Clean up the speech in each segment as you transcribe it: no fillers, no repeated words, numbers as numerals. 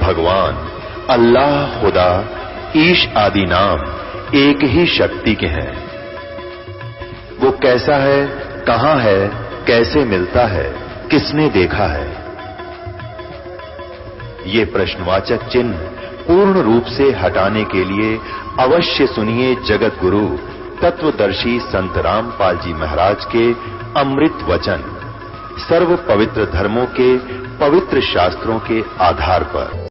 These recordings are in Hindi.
भगवान, अल्लाह, खुदा, ईश आदि नाम एक ही शक्ति के हैं। वो कैसा है, कहां है, कैसे मिलता है, किसने देखा है? ये प्रश्नवाचक चिन्ह पूर्ण रूप से हटाने के लिए अवश्य सुनिए जगत गुरु तत्वदर्शी संत रामपाल जी महाराज के अमृत वचन, सर्व पवित्र धर्मों के पवित्र शास्त्रों के आधार पर।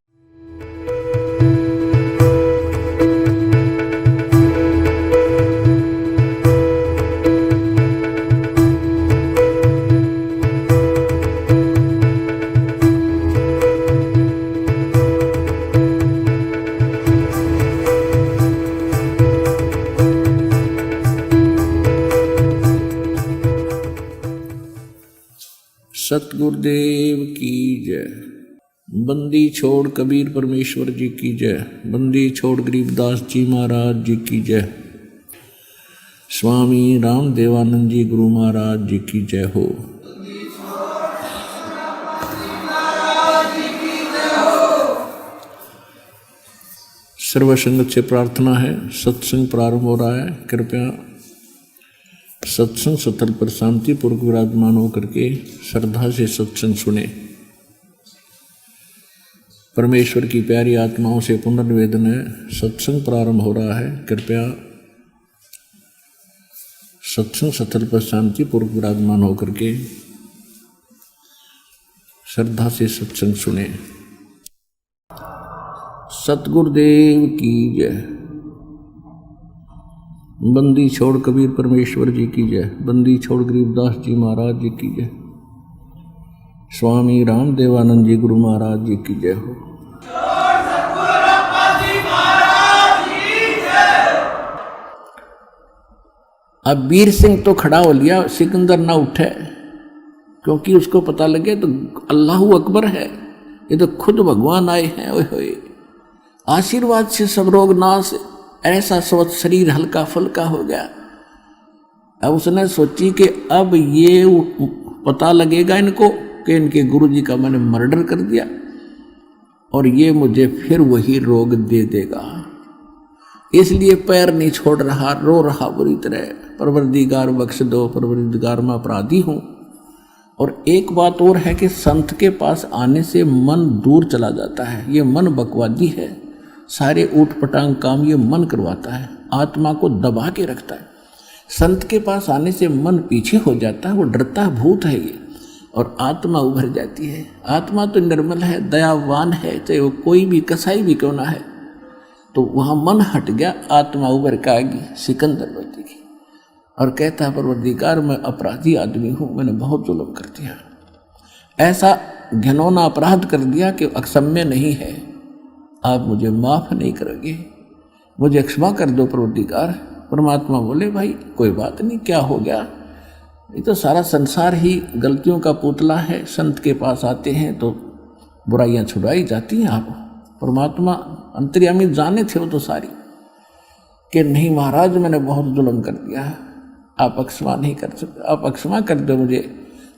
सतगुरुदेव की जय। बंदी छोड़ कबीर परमेश्वर जी की जय। बंदी छोड़ गरीबदास जी महाराज जी की जय। स्वामी रामदेवानंद जी गुरु महाराज जी की जय हो। सर्व संगत से प्रार्थना है, सत्संग प्रारंभ हो रहा है। कृपया सत्संग स्थल पर शांति पूर्वक विराजमान होकर के श्रद्धा से सत्संग सुने। परमेश्वर की प्यारी आत्माओं से पुनर्निवेदन है, सत्संग प्रारंभ हो रहा है। कृपया सत्संग स्थल पर शांति पूर्वक विराजमान होकर के श्रद्धा से सत्संग सुने। सतगुरुदेव की जय। बंदी छोड़ कबीर परमेश्वर जी की जय। बंदी छोड़ गरीबदास जी महाराज जी की जय। स्वामी रामदेवानंद जी गुरु महाराज जी की जय हो। अब वीर सिंह तो खड़ा हो लिया, सिकंदर ना उठे, क्योंकि उसको पता लगे तो अल्लाहू अकबर है, ये तो खुद भगवान आए हैं। ओए होए, आशीर्वाद से सब रोग नाश, ऐसा सोच शरीर हल्का फुल्का हो गया। अब उसने सोची कि अब ये पता लगेगा इनको कि इनके गुरुजी का मैंने मर्डर कर दिया और ये मुझे फिर वही रोग दे देगा, इसलिए पैर नहीं छोड़ रहा, रो रहा बुरी तरह, परवरदिगार बख्श दो, परवरदिगार मैं अपराधी हूं। और एक बात और है कि संत के पास आने से मन दूर चला जाता है। ये मन बकवादी है, सारे ऊट पटांग काम ये मन करवाता है, आत्मा को दबा के रखता है। संत के पास आने से मन पीछे हो जाता है, वो डरता भूत है ये, और आत्मा उभर जाती है। आत्मा तो निर्मल है, दयावान है, चाहे वो कोई भी कसाई भी क्यों ना है। तो वहाँ मन हट गया, आत्मा उभर के आएगी सिकंदर लोधी की, और कहता है परवरदिगार मैं अपराधी आदमी हूँ, मैंने बहुत जुल्म कर दिया, ऐसा घिनौना अपराध कर दिया कि अक्षम्य नहीं है, आप मुझे माफ नहीं करोगे, मुझे क्षमा कर दो परवरदिगार। परमात्मा बोले भाई कोई बात नहीं, क्या हो गया, ये तो सारा संसार ही गलतियों का पुतला है। संत के पास आते हैं तो बुराइयां छुड़ाई जाती हैं। आप परमात्मा अंतर्यामी जाने थे वो तो सारी, कि नहीं महाराज मैंने बहुत जुल्म कर दिया, आप क्षमा नहीं कर सकते, आप क्षमा कर दो मुझे।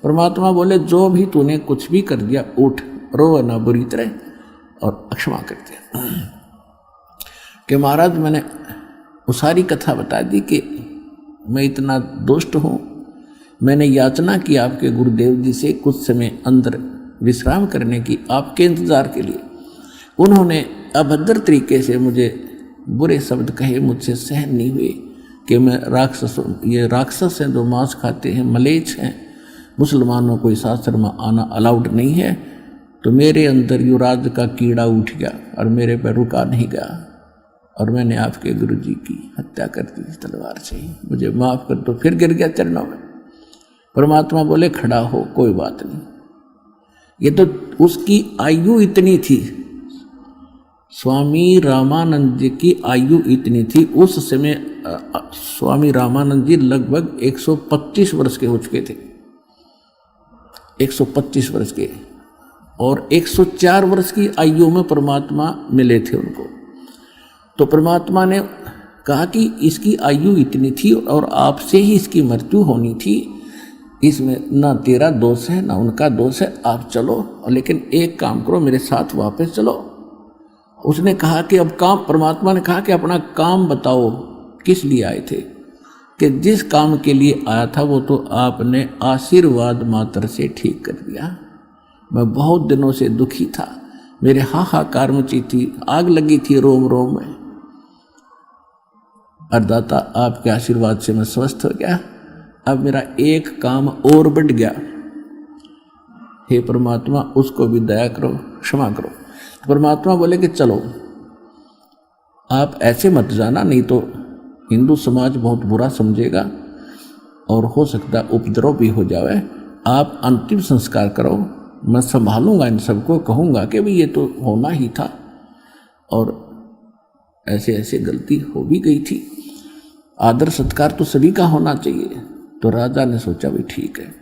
परमात्मा बोले जो भी तूने कुछ भी कर दिया, उठ, रो ना बुरी तरह और क्षमा कर दिया। कि महाराज मैंने वो सारी कथा बता दी कि मैं इतना दुष्ट हूँ, मैंने याचना की आपके गुरुदेव जी से कुछ समय अंदर विश्राम करने की, आपके इंतज़ार के लिए। उन्होंने अभद्र तरीके से मुझे बुरे शब्द कहे, मुझसे सहन नहीं हुए कि मैं ये राक्षस हैं जो मांस खाते हैं, मलेच्छ हैं, मुसलमानों को इस आश्रम में आना अलाउड नहीं है। तो मेरे अंदर युवराज का कीड़ा उठ गया और मेरे पर रुका नहीं गया, और मैंने आपके गुरुजी की हत्या कर दी तलवार से, मुझे माफ़ कर दो। फिर गिर गया चरणों में। परमात्मा बोले खड़ा हो, कोई बात नहीं। ये तो उसकी आयु इतनी थी, स्वामी रामानंद जी की आयु इतनी थी। उस समय स्वामी रामानंद जी लगभग 125 वर्ष के हो चुके थे, 125 वर्ष के, और 104 वर्ष की आयु में परमात्मा मिले थे उनको। तो परमात्मा ने कहा कि इसकी आयु इतनी थी और आपसे ही इसकी मृत्यु होनी थी, इसमें ना तेरा दोष है ना उनका दोष है, आप चलो, लेकिन एक काम करो, मेरे साथ वापस चलो उसने कहा कि अब काम, परमात्मा ने कहा कि अपना काम बताओ, किस लिए आए थे? कि जिस काम के लिए आया था वो तो आपने आशीर्वाद मात्र से ठीक कर दिया। मैं बहुत दिनों से दुखी था, मेरे हाहाकार मची थी, आग लगी थी रोम रोम में, और दाता आपके आशीर्वाद से मैं स्वस्थ हो गया। अब मेरा एक काम और बढ़ गया, हे परमात्मा उसको भी दया करो, क्षमा करो। परमात्मा बोले कि चलो आप ऐसे मत जाना, नहीं तो हिंदू समाज बहुत बुरा समझेगा और हो सकता है उपद्रव भी हो जाए। आप अंतिम संस्कार करो, मैं संभालूंगा इन सबको, कहूँगा कि भाई ये तो होना ही था और ऐसे ऐसे गलती हो भी गई थी, आदर सत्कार तो सभी का होना चाहिए। तो राजा ने सोचा भी ठीक है,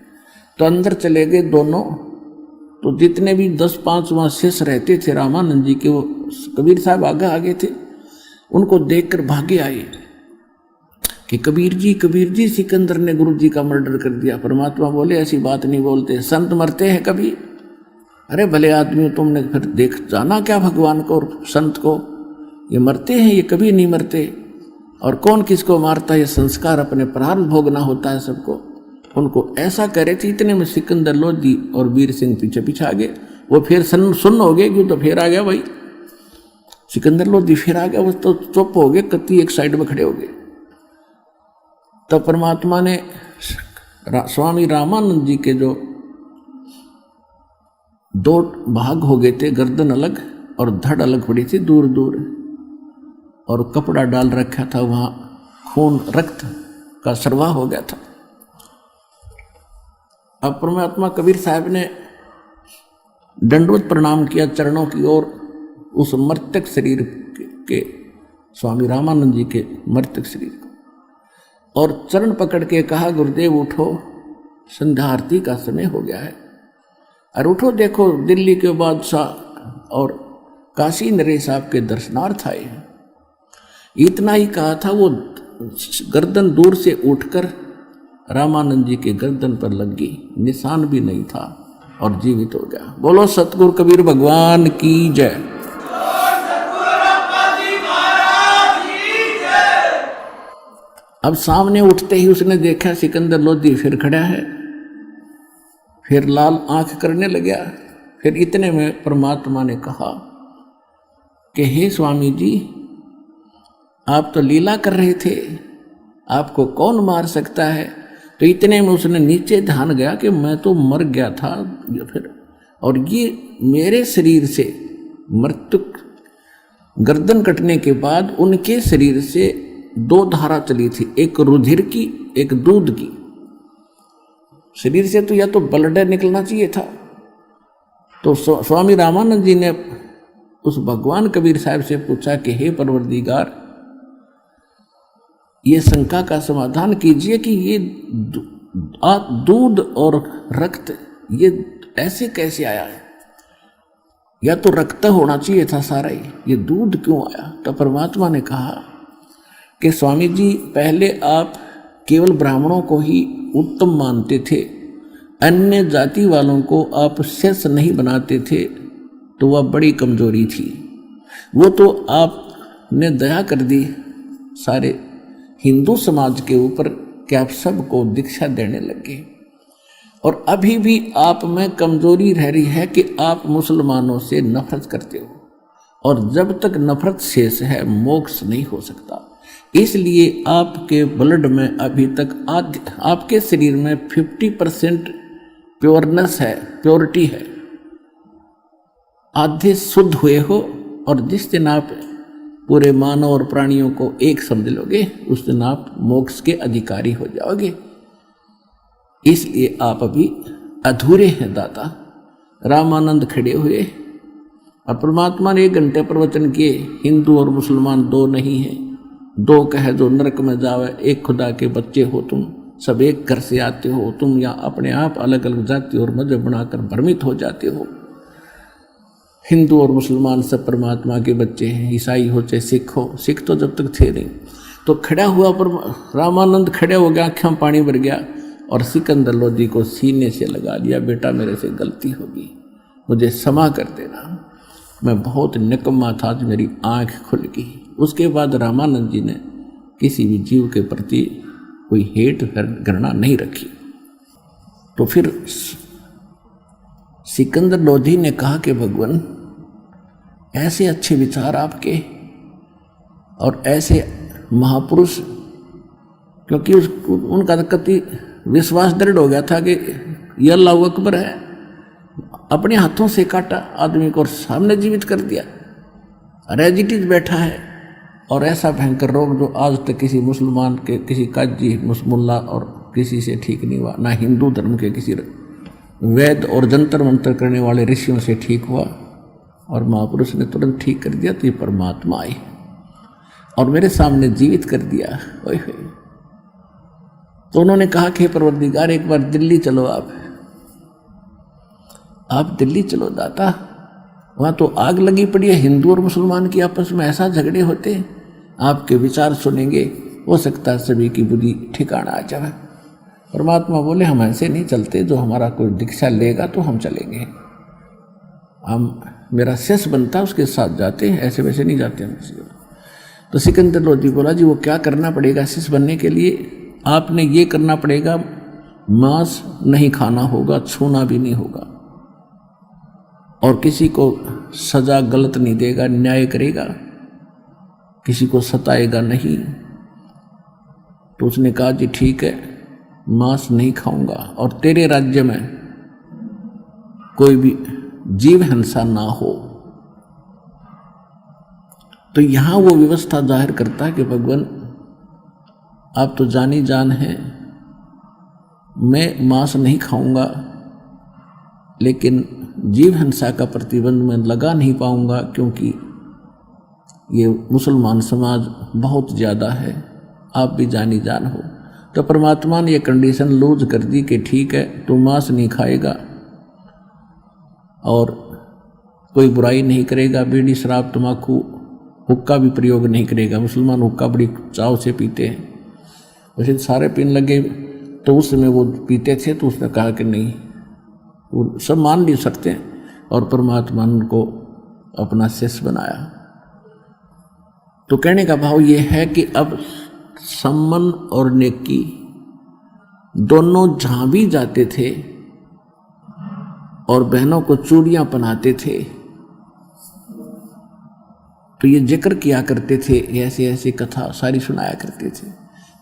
तो अंदर चले गए दोनों। तो जितने भी 10-5 वहाँ शेष रहते थे रामानंद जी के, वो कबीर साहब आगे थे, उनको देखकर भागे आए कि कबीर जी सिकंदर ने गुरु जी का मर्डर कर दिया। परमात्मा बोले ऐसी बात नहीं बोलते, संत मरते हैं कभी? अरे भले आदमी तुमने फिर देख जाना क्या भगवान को और संत को, ये मरते हैं, ये कभी नहीं मरते। और कौन किसको मारता है, ये संस्कार अपने प्रारंभ भोगना होता है सबको। उनको ऐसा करे थे। इतने में सिकंदर लोधी और वीर सिंह पीछे पीछे आ गए। वो फिर सुन्न हो गए, क्यों? तो फिर आ गया भाई सिकंदर लोधी, फिर आ गया। वो तो चुप हो गए, कत्ती एक साइड में खड़े हो गए। तब परमात्मा ने स्वामी रामानंद जी के जो 2 भाग हो गए थे, गर्दन अलग और धड़ अलग पड़ी थी दूर दूर, और कपड़ा डाल रखा था, वहां खून रक्त का सरवाह हो गया था। अब परमात्मा कबीर साहब ने दंडवत प्रणाम किया चरणों की ओर, उस मृतक शरीर के स्वामी रामानंद जी के मृतक शरीर को, और चरण पकड़ के कहा गुरुदेव उठो, संध्या आरती का समय हो गया है, और उठो, देखो दिल्ली के बादशाह और काशी नरेश साहब के दर्शनार्थ आए हैं। इतना ही कहा था, वो गर्दन दूर से उठकर रामानंद जी के गर्दन पर लग गई, निशान भी नहीं था और जीवित हो गया। बोलो सतगुरु कबीर भगवान की जय। अब सामने उठते ही उसने देखा सिकंदर लोधी फिर खड़ा है, फिर लाल आंख करने लगा। फिर इतने में परमात्मा ने कहा कि हे स्वामी जी, आप तो लीला कर रहे थे, आपको कौन मार सकता है? तो इतने में उसने नीचे ध्यान गया कि मैं तो मर गया था फिर, और ये मेरे शरीर से मृतक गर्दन कटने के बाद उनके शरीर से 2 धारा चली थी, एक रुधिर की, एक दूध की। शरीर से तो या तो ब्लड निकलना चाहिए था। तो स्वामी रामानंद जी ने उस भगवान कबीर साहब से पूछा कि हे परवरदिगार, ये शंका का समाधान कीजिए कि ये दूध और रक्त ये ऐसे कैसे आया है? या तो रक्त होना चाहिए था सारा ही, ये दूध क्यों आया? तो परमात्मा ने कहा कि स्वामी जी, पहले आप केवल ब्राह्मणों को ही उत्तम मानते थे, अन्य जाति वालों को आप शेष नहीं बनाते थे, तो वह बड़ी कमजोरी थी। वो तो आपने दया कर दी सारे हिंदू समाज के ऊपर कि आप सबको दीक्षा देने लगे, और अभी भी आप में कमजोरी रह रही है कि आप मुसलमानों से नफरत करते हो, और जब तक नफरत शेष है मोक्ष नहीं हो सकता। इसलिए आपके ब्लड में अभी तक आपके शरीर में 50% प्योरनेस है, प्योरिटी है, आधे शुद्ध हुए हो। और जिस दिन आप पूरे मानव और प्राणियों को एक समझ लोगे, उस दिन आप मोक्ष के अधिकारी हो जाओगे। इसलिए आप अभी अधूरे हैं दाता। रामानंद खड़े हुए और परमात्मा ने 1 घंटे प्रवचन किए। हिंदू और मुसलमान 2 नहीं हैं, 2 कहे जो नरक में जावे, एक खुदा के बच्चे हो तुम, सब एक घर से आते हो तुम, या अपने आप अलग अलग जाति और मजहब बनाकर भ्रमित हो जाते हो। हिंदू और मुसलमान सब परमात्मा के बच्चे हैं, ईसाई हो चाहे सिख हो, सिख तो जब तक थे नहीं। तो खड़ा हुआ पर रामानंद खड़े हो गया, आँखों में पानी भर गया और सिकंदर लोधी को सीने से लगा लिया, बेटा मेरे से गलती होगी, मुझे क्षमा कर देना। मैं बहुत निकम्मा था, आज मेरी आंख खुल गई। उसके बाद रामानंद जी ने किसी भी जीव के प्रति कोई हेट घृणा नहीं रखी। तो फिर सिकंदर लोधी ने कहा कि भगवान ऐसे अच्छे विचार आपके और ऐसे महापुरुष, क्योंकि उनका कति विश्वास दृढ़ हो गया था कि यह अल्लाह अकबर है, अपने हाथों से काटा आदमी को और सामने जीवित कर दिया, रेजिटिज बैठा है। और ऐसा भयंकर रोग जो आज तक किसी मुसलमान के, किसी काजी मुल्ला और किसी से ठीक नहीं हुआ, ना हिंदू धर्म के किसी वैद और जंतर मंतर करने वाले ऋषियों से ठीक हुआ, और महापुरुष ने तुरंत ठीक कर दिया। तो ये परमात्मा आए और मेरे सामने जीवित कर दिया। ओए होए। तो उन्होंने कहा कि परवरदिगार एक बार दिल्ली चलो, आप दिल्ली चलो दाता, वहाँ तो आग लगी पड़ी है, हिंदू और मुसलमान की आपस में ऐसा झगड़े होते, आपके विचार सुनेंगे, हो सकता है सभी की बुद्धि ठिकाना आ जाए। परमात्मा बोले हम ऐसे नहीं चलते, जो हमारा कोई दीक्षा लेगा तो हम चलेंगे, हम मेरा शिष्य बनता उसके साथ जाते हैं, ऐसे वैसे नहीं जाते हम। तो सिकंदर लोधी बोला जी वो क्या करना पड़ेगा शिष्य बनने के लिए? आपने ये करना पड़ेगा, मांस नहीं खाना होगा, छूना भी नहीं होगा, और किसी को सजा गलत नहीं देगा, न्याय करेगा, किसी को सताएगा नहीं। तो उसने कहा जी ठीक है, मांस नहीं खाऊंगा, और तेरे राज्य में कोई भी जीव हिंसा ना हो। तो यहां वो व्यवस्था जाहिर करता है कि भगवान आप तो जानी जान हैं, मैं मांस नहीं खाऊंगा, लेकिन जीव हिंसा का प्रतिबंध मैं लगा नहीं पाऊंगा, क्योंकि ये मुसलमान समाज बहुत ज़्यादा है, आप भी जानी जान हो। तो परमात्मा ने ये कंडीशन लूज कर दी कि ठीक है, तू मांस नहीं खाएगा और कोई बुराई नहीं करेगा, बीड़ी शराब तम्बाकू हुक्का भी प्रयोग नहीं करेगा। मुसलमान हुक्का बड़ी चाव से पीते हैं, वैसे सारे पीने लगे, तो उस समय वो पीते थे, तो उसने कहा कि नहीं, वो सब मान नहीं सकते, और परमात्मा ने उनको अपना शिष्य बनाया। तो कहने का भाव ये है कि अब सम्मन और नेकी दोनों जहां भी जाते थे और बहनों को चूड़ियां पहनाते थे, तो ये जिक्र किया करते थे, ऐसे ऐसे कथा सारी सुनाया करते थे।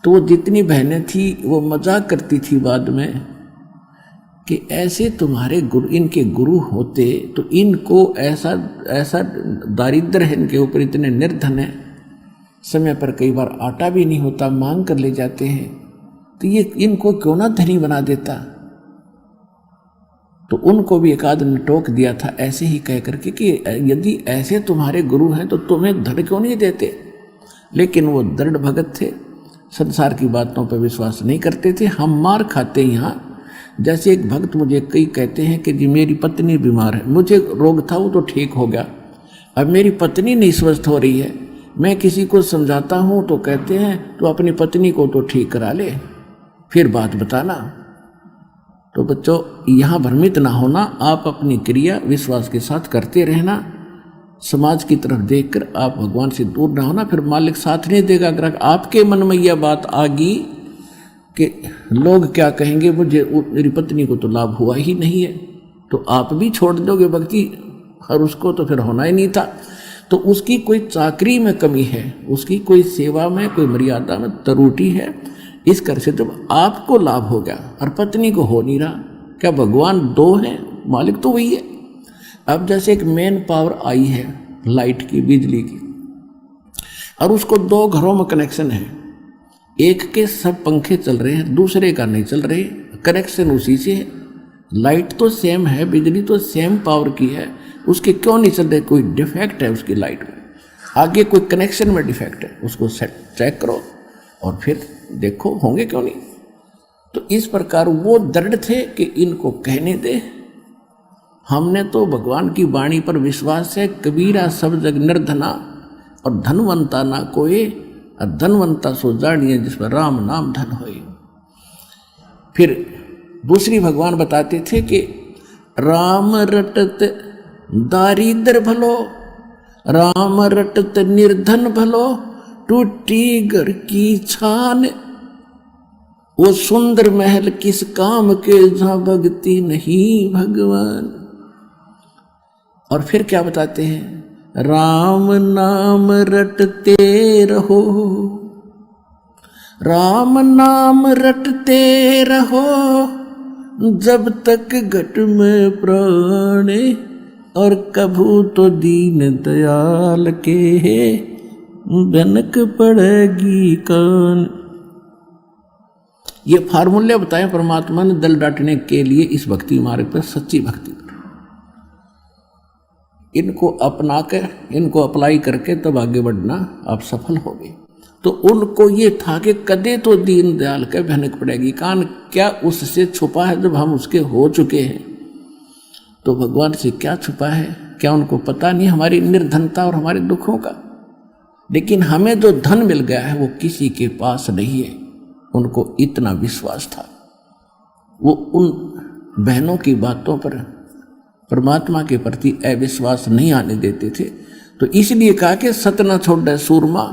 तो वो जितनी बहनें थी वो मजाक करती थी बाद में कि ऐसे तुम्हारे गुरु, इनके गुरु होते तो इनको ऐसा ऐसा दारिद्र है इनके ऊपर, इतने निर्धन है, समय पर कई बार आटा भी नहीं होता, मांग कर ले जाते हैं, तो ये इनको क्यों ना धनी बना देता। तो उनको भी एक आदमी ने टोक दिया था ऐसे ही कह करके कि यदि ऐसे तुम्हारे गुरु हैं तो तुम्हें धड़ क्यों नहीं देते। लेकिन वो दृढ़ भगत थे, संसार की बातों पर विश्वास नहीं करते थे। हम मार खाते यहाँ, जैसे एक भक्त मुझे कई कहते हैं कि जी मेरी पत्नी बीमार है, मुझे रोग था वो तो ठीक हो गया, अब मेरी पत्नी नहीं स्वस्थ हो रही है, मैं किसी को समझाता हूँ तो कहते हैं तो अपनी पत्नी को तो ठीक करा ले, फिर बात बताना। तो बच्चों यहाँ भ्रमित ना होना, आप अपनी क्रिया विश्वास के साथ करते रहना, समाज की तरफ देखकर आप भगवान से दूर ना होना, फिर मालिक साथ नहीं देगा। अगर आपके मन में यह बात आ गई कि लोग क्या कहेंगे, मुझे मेरी पत्नी को तो लाभ हुआ ही नहीं है, तो आप भी छोड़ दोगे भक्ति, और उसको तो फिर होना ही नहीं था। तो उसकी कोई चाकरी में कमी है, उसकी कोई सेवा में, कोई मर्यादा में त्रुटि है, इस कर से जब आपको लाभ हो गया और पत्नी को हो नहीं रहा, क्या भगवान दो हैं, मालिक तो वही है। अब जैसे एक मेन पावर आई है लाइट की, बिजली की, और उसको दो घरों में कनेक्शन है, एक के सब पंखे चल रहे हैं, दूसरे का नहीं चल रहे, कनेक्शन उसी से है। लाइट तो सेम है, बिजली तो सेम पावर की है, उसके क्यों नहीं चल रहे? कोई डिफेक्ट है उसकी लाइट में, आगे कोई कनेक्शन में डिफेक्ट है, उसको चेक करो और फिर देखो होंगे क्यों नहीं। तो इस प्रकार वो दृढ़ थे कि इनको कहने दे, हमने तो भगवान की वाणी पर विश्वास है, कबीरा सब जग निर्धना और धनवंता ना कोई, और धनवंता सो जानिए जिसमें राम नाम धन होए। फिर दूसरी भगवान बताते थे कि राम रटत दारिद्र भलो, राम रटत निर्धन भलो, टूटी घर की छान। वो सुंदर महल किस काम के जहां भक्ति नहीं भगवान। और फिर क्या बताते हैं, राम नाम रटते रहो, राम नाम रटते रहो, जब तक घट में प्राण, और कभू तो दीन दयाल के बनक पड़ेगी कान। ये फार्मूले बताए परमात्मा ने दल डांटने के लिए इस भक्ति मार्ग पर, सच्ची भक्ति पर। इनको अपना कर, इनको अप्लाई करके तब आगे बढ़ना आप सफल हो गए। तो उनको ये था कि कदे तो दीन दयाल के भनक पड़ेगी कान। क्या उससे छुपा है जब हम उसके हो चुके हैं? तो भगवान से क्या छुपा है? क्या उनको पता नहीं हमारी निर्धनता और हमारे दुखों का? लेकिन हमें जो धन मिल गया है वो किसी के पास नहीं है। उनको इतना विश्वास था, वो उन बहनों की बातों पर परमात्मा के प्रति अविश्वास नहीं आने देते थे। तो इसलिए कहा कि सत न छोड़े सूरमा,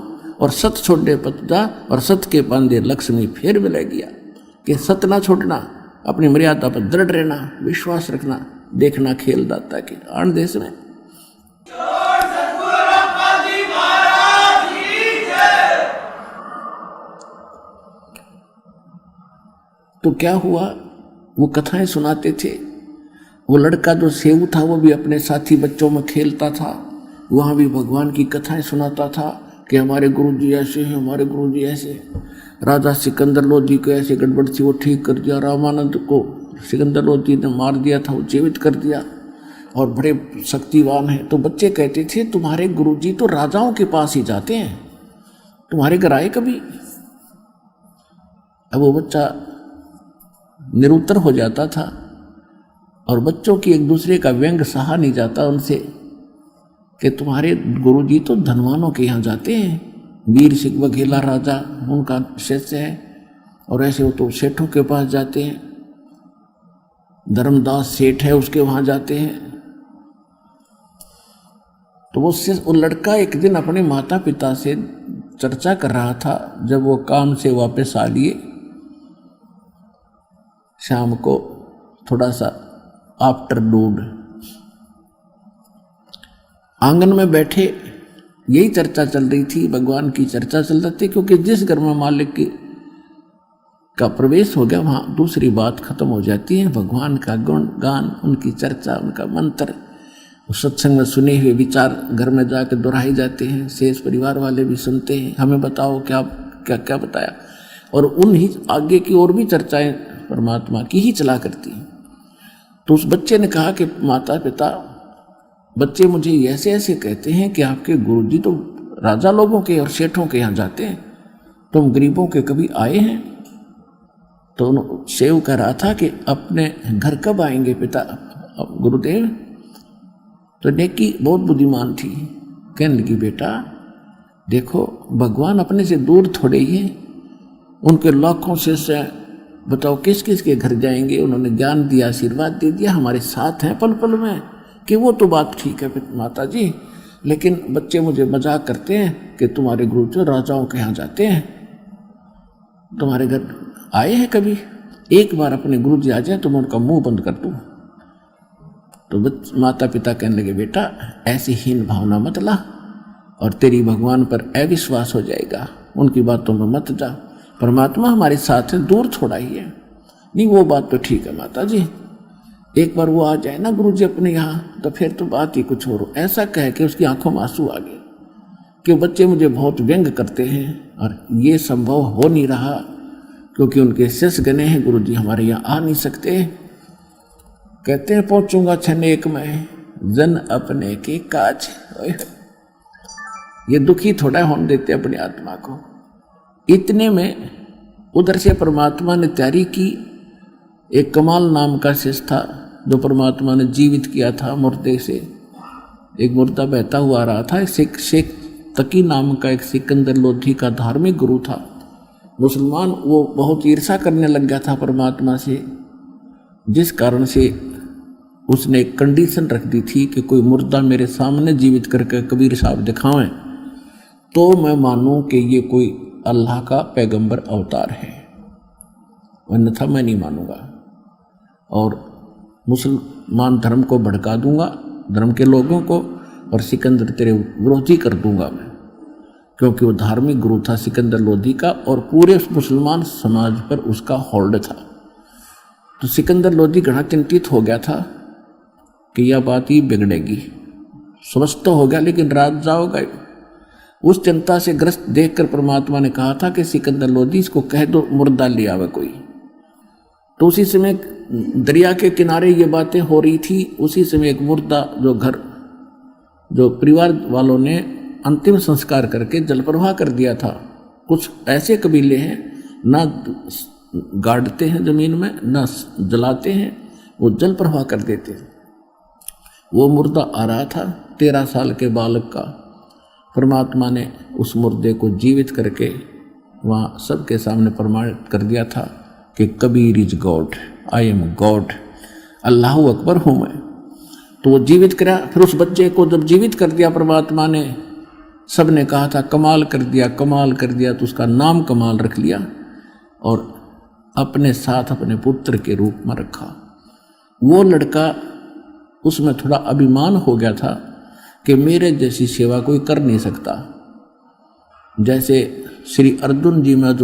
और सत छोड़े पतदा, और सत के बांधे लक्ष्मी फिर मिले गया। कि सत ना छोड़ना, अपनी मर्यादा पर दृढ़ रहना, विश्वास रखना, देखना खेल दाता के आन देश में। तो क्या हुआ, वो कथाएं सुनाते थे। वो लड़का जो सेऊ था वो भी अपने साथी बच्चों में खेलता था, वहाँ भी भगवान की कथाएं सुनाता था कि हमारे गुरुजी ऐसे हैं, हमारे गुरुजी ऐसे। राजा सिकंदर लोधी को ऐसे गड़बड़ थी, वो ठीक कर दिया। रामानंद को सिकंदर लोधी ने मार दिया था, वो जीवित कर दिया, और बड़े शक्तिवान हैं। तो बच्चे कहते थे तुम्हारे गुरुजी तो राजाओं के पास ही जाते हैं, तुम्हारे घर आए कभी? अब वो बच्चा निरुत्तर हो जाता था, और बच्चों की एक दूसरे का व्यंग सहा नहीं जाता उनसे कि तुम्हारे गुरुजी तो धनवानों के यहाँ जाते हैं। वीर सिंह बघेला राजा उनका शिष्य है, और ऐसे वो तो सेठों के पास जाते हैं। धर्मदास सेठ है, उसके वहाँ जाते हैं। तो वो लड़का एक दिन अपने माता पिता से चर्चा कर रहा था, जब वो काम से वापस आ लिए शाम को, थोड़ा सा आफ्टरनून, आंगन में बैठे यही चर्चा चल रही थी, भगवान की चर्चा चल रही थी। क्योंकि जिस घर में मालिक का प्रवेश हो गया वहाँ दूसरी बात खत्म हो जाती है। भगवान का गुण गान, उनकी चर्चा, उनका मंत्र, सत्संग में सुने हुए विचार घर में जाकर दोहराए जाते हैं। शेष परिवार वाले भी सुनते हैं, हमें बताओ क्या क्या क्या बताया। और उन ही आगे की और भी चर्चाएं परमात्मा की ही चला करती हैं। तो उस बच्चे ने कहा कि माता पिता, बच्चे मुझे ऐसे ऐसे कहते हैं कि आपके गुरुजी तो राजा लोगों के और सेठों के यहाँ जाते हैं, तुम गरीबों के कभी आए हैं? तो सेव कह रहा था कि अपने घर कब आएंगे पिता गुरुदेव? तो नेकी बहुत बुद्धिमान थी, कहने लगी बेटा देखो भगवान अपने से दूर थोड़े ही है, उनके लाखों से बताओ किस किस के घर जाएंगे। उन्होंने ज्ञान दिया, आशीर्वाद दे दिया, हमारे साथ हैं पल पल में, कि वो तो बात ठीक है माता जी। लेकिन बच्चे मुझे मजाक करते हैं कि तुम्हारे गुरु जो राजाओं के यहाँ जाते हैं, तुम्हारे घर आए हैं कभी? एक बार अपने गुरु जी आ जाए तो मैं उनका मुंह बंद कर दूँ। तो माता पिता कहने लगे बेटा ऐसी हीन भावना मत ला, और तेरी भगवान पर अविश्वास हो जाएगा, उनकी बातों में मत जा। परमात्मा हमारे साथ है, दूर थोड़ा ही है। नहीं वो बात तो ठीक है माता जी, एक बार वो आ जाए ना गुरु जी अपने यहाँ, तो फिर तो बात ही कुछ और। ऐसा कह के उसकी आंखों में आंसू आ गए कि बच्चे मुझे बहुत व्यंग करते हैं, और ये संभव हो नहीं रहा क्योंकि उनके शिष्य गने हैं, गुरु जी हमारे यहाँ आ नहीं सकते। कहते हैं पहुंचूंगा क्षण एक में, जन अपने के काज। ये दुखी थोड़ा होने देते अपनी आत्मा को। इतने में उधर से परमात्मा ने तैयारी की। एक कमाल नाम का शिष्य था जो परमात्मा ने जीवित किया था मुर्दे से। एक मुर्दा बहता हुआ आ रहा था। शेख तकी नाम का एक सिकंदर लोधी का धार्मिक गुरु था, मुसलमान। वो बहुत ईर्षा करने लग गया था परमात्मा से, जिस कारण से उसने एक कंडीशन रख दी थी कि कोई मुर्दा मेरे सामने जीवित करके कबीर साहब दिखावें तो मैं मानूं कि ये कोई अल्लाह का पैगंबर अवतार है, अन्यथा मैं नहीं मानूंगा और मुसलमान धर्म को भड़का दूंगा, धर्म के लोगों को, और सिकंदर तेरे विरोधी कर दूंगा मैं, क्योंकि वो धार्मिक गुरु था सिकंदर लोधी का और पूरे मुसलमान समाज पर उसका होल्ड था। तो सिकंदर लोधी घना चिंतित हो गया था कि यह बात ही बिगड़ेगी, समझ तो हो गया लेकिन रात जाओगा। उस चिंता से ग्रस्त देखकर परमात्मा ने कहा था कि सिकंदर लोधी इसको कह दो मुर्दा ले आवे कोई। तो उसी समय दरिया के किनारे ये बातें हो रही थी, उसी समय एक मुर्दा जो परिवार वालों ने अंतिम संस्कार करके जल प्रवाह कर दिया था। कुछ ऐसे कबीले हैं ना गाड़ते हैं जमीन में ना जलाते हैं, वो जल प्रवाह कर देते हैं। वो मुर्दा आ रहा था 13 साल के बालक का। परमात्मा ने उस मुर्दे को जीवित करके वहाँ सबके सामने प्रमाणित कर दिया था कि Kabir is God, I am God, अल्लाह अकबर हूँ मैं। तो वो जीवित करा। फिर उस बच्चे को जब जीवित कर दिया परमात्मा ने, सब ने कहा था कमाल कर दिया, कमाल कर दिया, तो उसका नाम कमाल रख लिया और अपने साथ अपने पुत्र के रूप में रखा। वो लड़का, उसमें थोड़ा अभिमान हो गया था कि मेरे जैसी सेवा कोई कर नहीं सकता। जैसे श्री अर्जुन जी में अब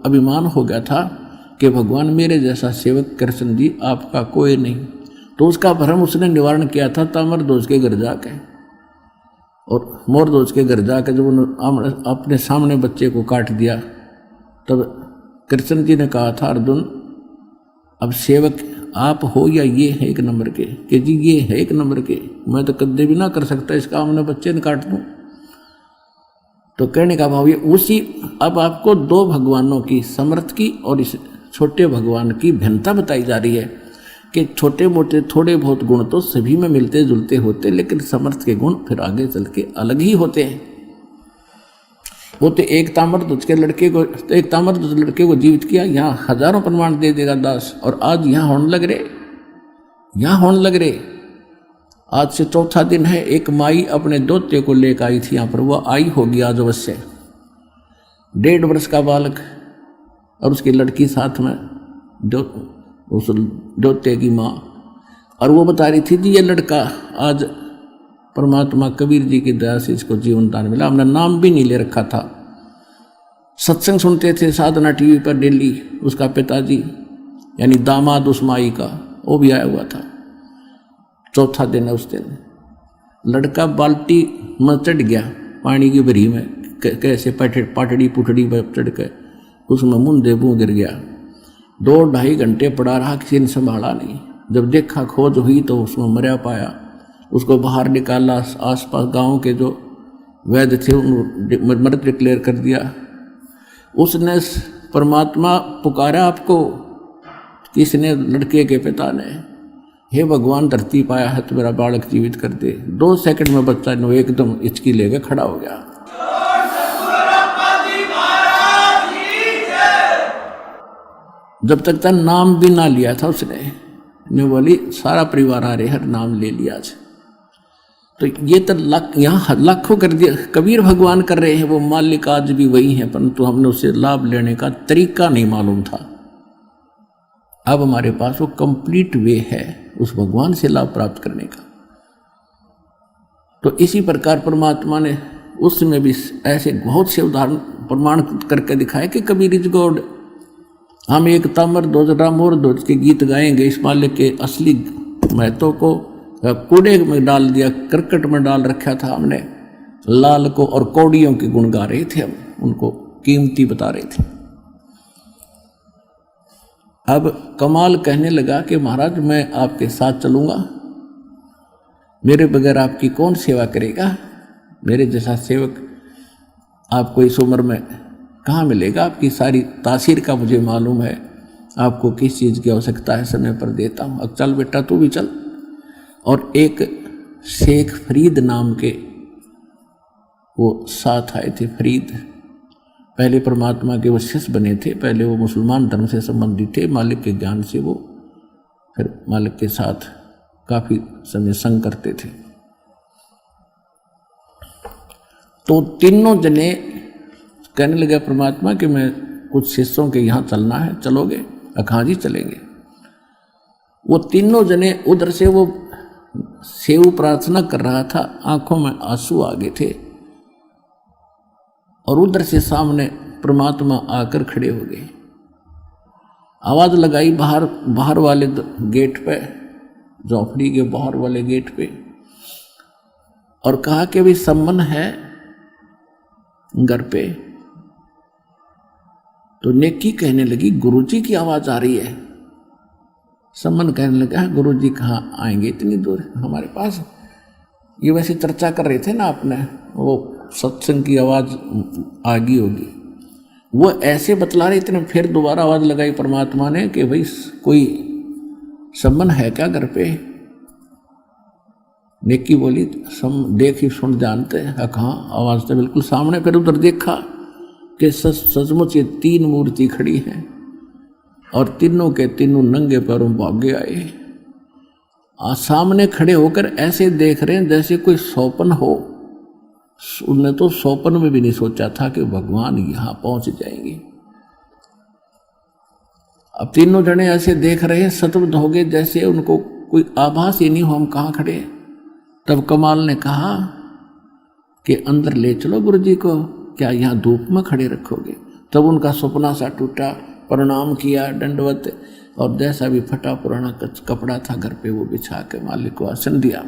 अभिमान हो गया था कि भगवान मेरे जैसा सेवक कृष्ण जी आपका कोई नहीं। तो उसका भ्रम उसने निवारण किया था ताम्रध्वज के घर जाके, और मोरध्वज के घर जाके जब उन्होंने अपने सामने बच्चे को काट दिया, तब कृष्ण जी ने कहा था अर्जुन अब सेवक आप हो या ये है 1 नंबर के, कि जी ये है 1 नंबर के, मैं तो कदे भी ना कर सकता इसका, हमने बच्चे ने काट दूं। तो कहने का भाव ये उसी, अब आपको 2 भगवानों की, समर्थ की और इस छोटे भगवान की भिन्नता बताई जा रही है कि छोटे मोटे थोड़े बहुत गुण तो सभी में मिलते जुलते होते, लेकिन समर्थ के गुण फिर आगे चल के अलग ही होते हैं। वो तो एक ताम्रध्वज लड़के को जीवित किया, यहाँ हजारों प्रमाण दे देगा दास, और आज यहाँ होने लग रहे। आज से 4था दिन है। एक माई अपने दोते को लेकर आई थी यहाँ पर, वो आई होगी आज अवश्य, 1.5 वर्ष का बालक और उसकी लड़की साथ में, उस दोते की माँ। और वो बता रही थी जी ये लड़का आज परमात्मा कबीर जी की दया से इसको जीवन दान मिला, हमने नाम भी नहीं ले रखा था। सत्संग सुनते थे साधना टीवी पर डेली, उसका पिताजी यानी दामाद उस माई का वो भी आया हुआ था। 4था दिन है उस दिन। लड़का बाल्टी में चढ़ गया पानी की भरी में, कैसे पाटड़ी पुटड़ी पर चढ़ के उसमें मुंदे मुँह गिर गया। 2-2.5 घंटे पड़ा रहा, किसी ने संभाला नहीं। जब देखा खोज हुई तो उसमें मरा पाया। उसको बाहर निकाला, आसपास गांव के जो वैद्य थे उन्होंने मृत डिक्लेयर कर दिया। उसने परमात्मा पुकारा आपको, किसने? लड़के के पिता ने, हे भगवान धरती पाया है तो मेरा बालक जीवित कर दे। 2 सेकंड में बच्चा एकदम हिचकी लेके खड़ा हो गया। जब तक था नाम भी ना लिया था उसने, मैं बोली सारा परिवार आ रहे हर नाम ले लिया आज। तो ये तो यहाँ लाखों कर दिया, कबीर भगवान कर रहे हैं, वो मालिक आज भी वही है, परंतु हमने उससे लाभ लेने का तरीका नहीं मालूम था। अब हमारे पास वो कंप्लीट वे है उस भगवान से लाभ प्राप्त करने का। तो इसी प्रकार परमात्मा ने उसमें भी ऐसे बहुत से उदाहरण प्रमाण करके दिखाए कि कबीर इज गॉड। हम एक ताम्रध्वज मोरध्वज के गीत गाएंगे, इस मालिक के असली महत्व को कूड़े में डाल दिया, करकट में डाल रखा था हमने। लाल को और कौड़ियों के गुण गा रहे थे, हम उनको कीमती बता रहे थे। अब कमाल कहने लगा कि महाराज मैं आपके साथ चलूंगा, मेरे बगैर आपकी कौन सेवा करेगा? मेरे जैसा सेवक आपको इस उम्र में कहाँ मिलेगा? आपकी सारी तासीर का मुझे मालूम है, आपको किस चीज़ की आवश्यकता है समय पर देता हूँ। अब चल बेटा तू भी चल। और एक शेख फरीद नाम के वो साथ आए थे। फरीद पहले परमात्मा के वो शिष्य बने थे, पहले वो मुसलमान धर्म से संबंधित थे, मालिक के ज्ञान से वो फिर मालिक के साथ काफी समय संग करते थे। तो तीनों जने कहने लगे परमात्मा कि मैं कुछ शिष्यों के यहाँ चलना है, चलोगे? हाँ जी चलेंगे। वो तीनों जने उधर से वो सेव प्रार्थना कर रहा था, आंखों में आंसू आ गए थे, और उधर से सामने परमात्मा आकर खड़े हो गए। आवाज लगाई बाहर वाले गेट पे, झोपड़ी के बाहर वाले गेट पे, और कहा कि भाई सम्मन है घर पे। तो नेकी कहने लगी गुरुजी की आवाज आ रही है। सम्मन कहने लगा गुरुजी कहाँ आएंगे इतनी दूर हमारे पास? ये वैसे चर्चा कर रहे थे ना अपने, वो सत्संग की आवाज आ गई होगी, वो ऐसे बतला रहे थे। फिर दोबारा आवाज लगाई परमात्मा ने कि भाई कोई सम्मन है क्या घर पे? नेकी बोली देख ही सुन जानते हैं। कहाँ? आवाज तो बिल्कुल सामने। फिर उधर देखा कि सचमुच ये तीन मूर्ति खड़ी हैं, और तीनों के तीनों नंगे पैरों भागे आए। सामने खड़े होकर ऐसे देख रहे हैं जैसे कोई स्वप्न हो। उन्होंने तो स्वप्न में भी नहीं सोचा था कि भगवान यहां पहुंच जाएंगे। अब तीनों जने ऐसे देख रहे हैं, सतबद्ध हो गए, जैसे उनको कोई आभास ही नहीं हो हम कहाँ खड़े। तब कमाल ने कहा कि अंदर ले चलो गुरुजी को, क्या यहाँ धूप में खड़े रखोगे? तब उनका सपना सा टूटा, प्रणाम किया, दंडवत, और जैसा भी फटा पुराना कपड़ा था घर पे वो बिछा के मालिक को आसन दिया।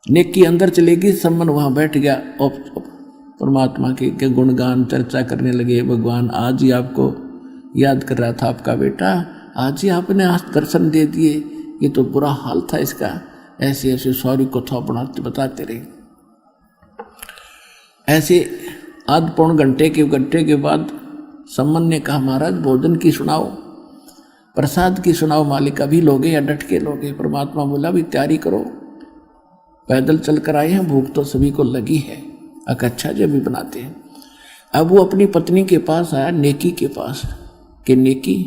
नेकी अंदर चलेगी, सम्मन वहां बैठ गया और परमात्मा के गुणगान चर्चा करने लगे। भगवान आज ही आपको याद कर रहा था आपका बेटा, आज ही आपने आज दर्शन दे दिए, ये तो बुरा हाल था इसका। ऐसे ऐसे सॉरी कथा बनाते बताते रहे। ऐसे आध पौन घंटे के बाद सम्मन ने कहा महाराज भोजन की सुनाओ, प्रसाद की सुनाओ, मालिक अभी लोगे या डट के लोगे? परमात्मा बोला भी तैयारी करो, पैदल चल कर आए हैं, भूख तो सभी को लगी है। अच्छा जब भी बनाते हैं। अब वो अपनी पत्नी के पास आया, नेकी के पास, कि नेकी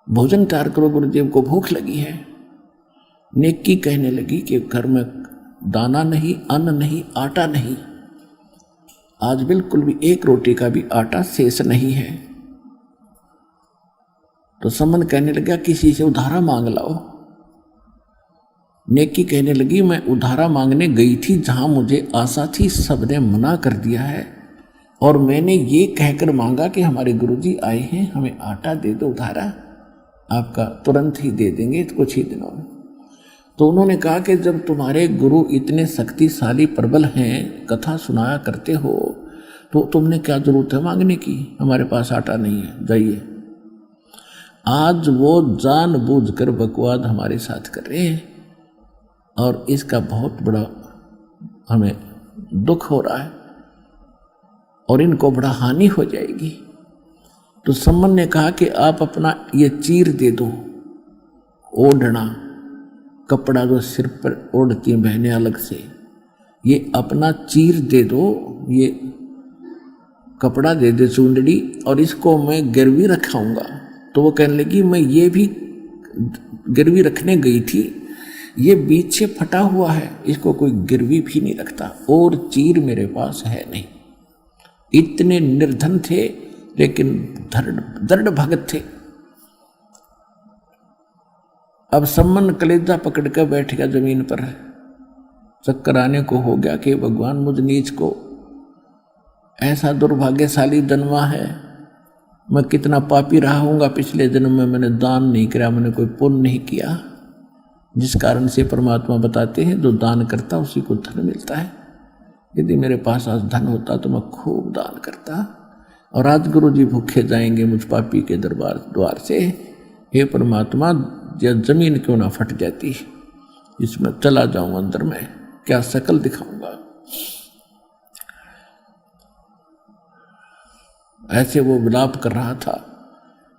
भोजन तैयार करो, गुरुदेव को भूख लगी है। नेकी कहने लगी कि घर में दाना नहीं, अन्न नहीं, आटा नहीं, आज बिल्कुल भी एक रोटी का भी आटा शेष नहीं है। तो सम्मन कहने लगा किसी से उधारा मांग लाओ। नेकी कहने लगी मैं उधारा मांगने गई थी, जहां मुझे आशा थी सबने मना कर दिया है, और मैंने ये कहकर मांगा कि हमारे गुरुजी आए हैं, हमें आटा दे दो उधारा, आपका तुरंत ही दे देंगे कुछ ही दिनों में। तो उन्होंने कहा कि जब तुम्हारे गुरु इतने शक्तिशाली प्रबल हैं, कथा सुनाया करते हो, तो तुमने क्या जरूरत है मांगने की? हमारे पास आटा नहीं है, जाइए। आज वो जानबूझकर बकवाद हमारे साथ कर रहे हैं, और इसका बहुत बड़ा हमें दुख हो रहा है, और इनको बड़ा हानि हो जाएगी। तो सम्मन ने कहा कि आप अपना ये चीर दे दो, ओढ़ना कपड़ा जो सिर पर ओढ़ती हैं बहनें अलग से, ये अपना चीर दे दो, ये कपड़ा दे दे चुंदड़ी, और इसको मैं गिरवी रखाऊंगा। तो वो कहने लगी मैं ये भी गिरवी रखने गई थी, ये बीच से फटा हुआ है, इसको कोई गिरवी भी नहीं रखता, और चीर मेरे पास है नहीं। इतने निर्धन थे लेकिन दृढ़ भगत थे। अब सम्मन कलेजा पकड़ कर बैठ गया जमीन पर, चक्कर आने को हो गया कि भगवान मुझ नीच को ऐसा दुर्भाग्यशाली जन्मा है, मैं कितना पापी रहा हूँगा पिछले जन्म में, मैंने दान नहीं किया, मैंने कोई पुण्य नहीं किया, जिस कारण से परमात्मा बताते हैं जो दान करता उसी को धन मिलता है। यदि मेरे पास आज धन होता तो मैं खूब दान करता, और आज गुरु जी भूखे जाएंगे मुझ पापी के द्वार से। हे परमात्मा या जमीन क्यों ना फट जाती, इसमें चला जाऊं अंदर में, क्या शकल दिखाऊंगा। ऐसे वो विलाप कर रहा था।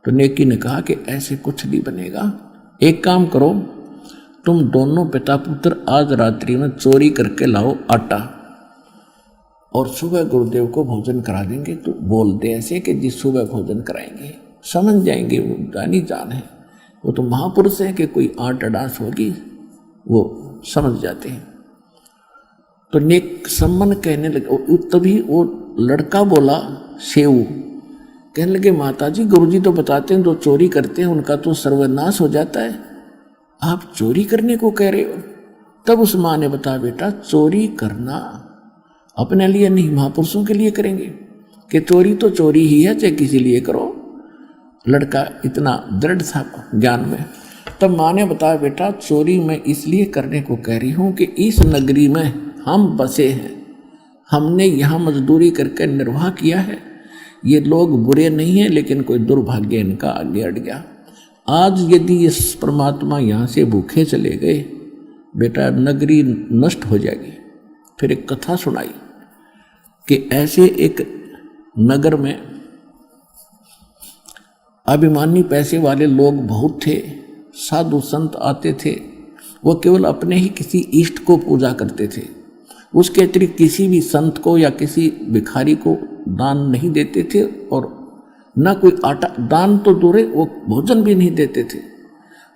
तो नेकी ने कहा कि ऐसे कुछ नहीं बनेगा, एक काम करो, तुम दोनों पिता पुत्र आज रात्रि में चोरी करके लाओ आटा, और सुबह गुरुदेव को भोजन करा देंगे। तो बोल दे ऐसे कि जी सुबह भोजन कराएंगे। समझ जाएंगे, वो जानी जान है, वो तो महापुरुष है कि कोई आट अडास होगी वो समझ जाते हैं। तो नेक सम्मन कहने लगे। तभी वो लड़का बोला सेऊ, कहने लगे माता जी गुरुजी तो बताते हैं जो चोरी करते हैं उनका तो सर्वनाश हो जाता है, आप चोरी करने को कह रहे हो। तब उस माँ ने बताया बेटा चोरी करना अपने लिए नहीं महापुरुषों के लिए करेंगे, कि चोरी तो चोरी ही है चाहे किसी लिए करो। लड़का इतना दृढ़ था ज्ञान में। तब माँ ने बताया बेटा चोरी मैं इसलिए करने को कह रही हूँ कि इस नगरी में हम बसे हैं, हमने यहाँ मजदूरी करके निर्वाह किया है। ये लोग बुरे नहीं हैं लेकिन कोई दुर्भाग्य इनका आगे अड़ गया। आज यदि इस परमात्मा यहाँ से भूखे चले गए बेटा नगरी नष्ट हो जाएगी। फिर एक कथा सुनाई कि ऐसे एक नगर में अभिमानी पैसे वाले लोग बहुत थे, साधु संत आते थे, वो केवल अपने ही किसी इष्ट को पूजा करते थे, उसके अतिरिक्त किसी भी संत को या किसी भिखारी को दान नहीं देते थे और न कोई आटा, दान तो दूर वो भोजन भी नहीं देते थे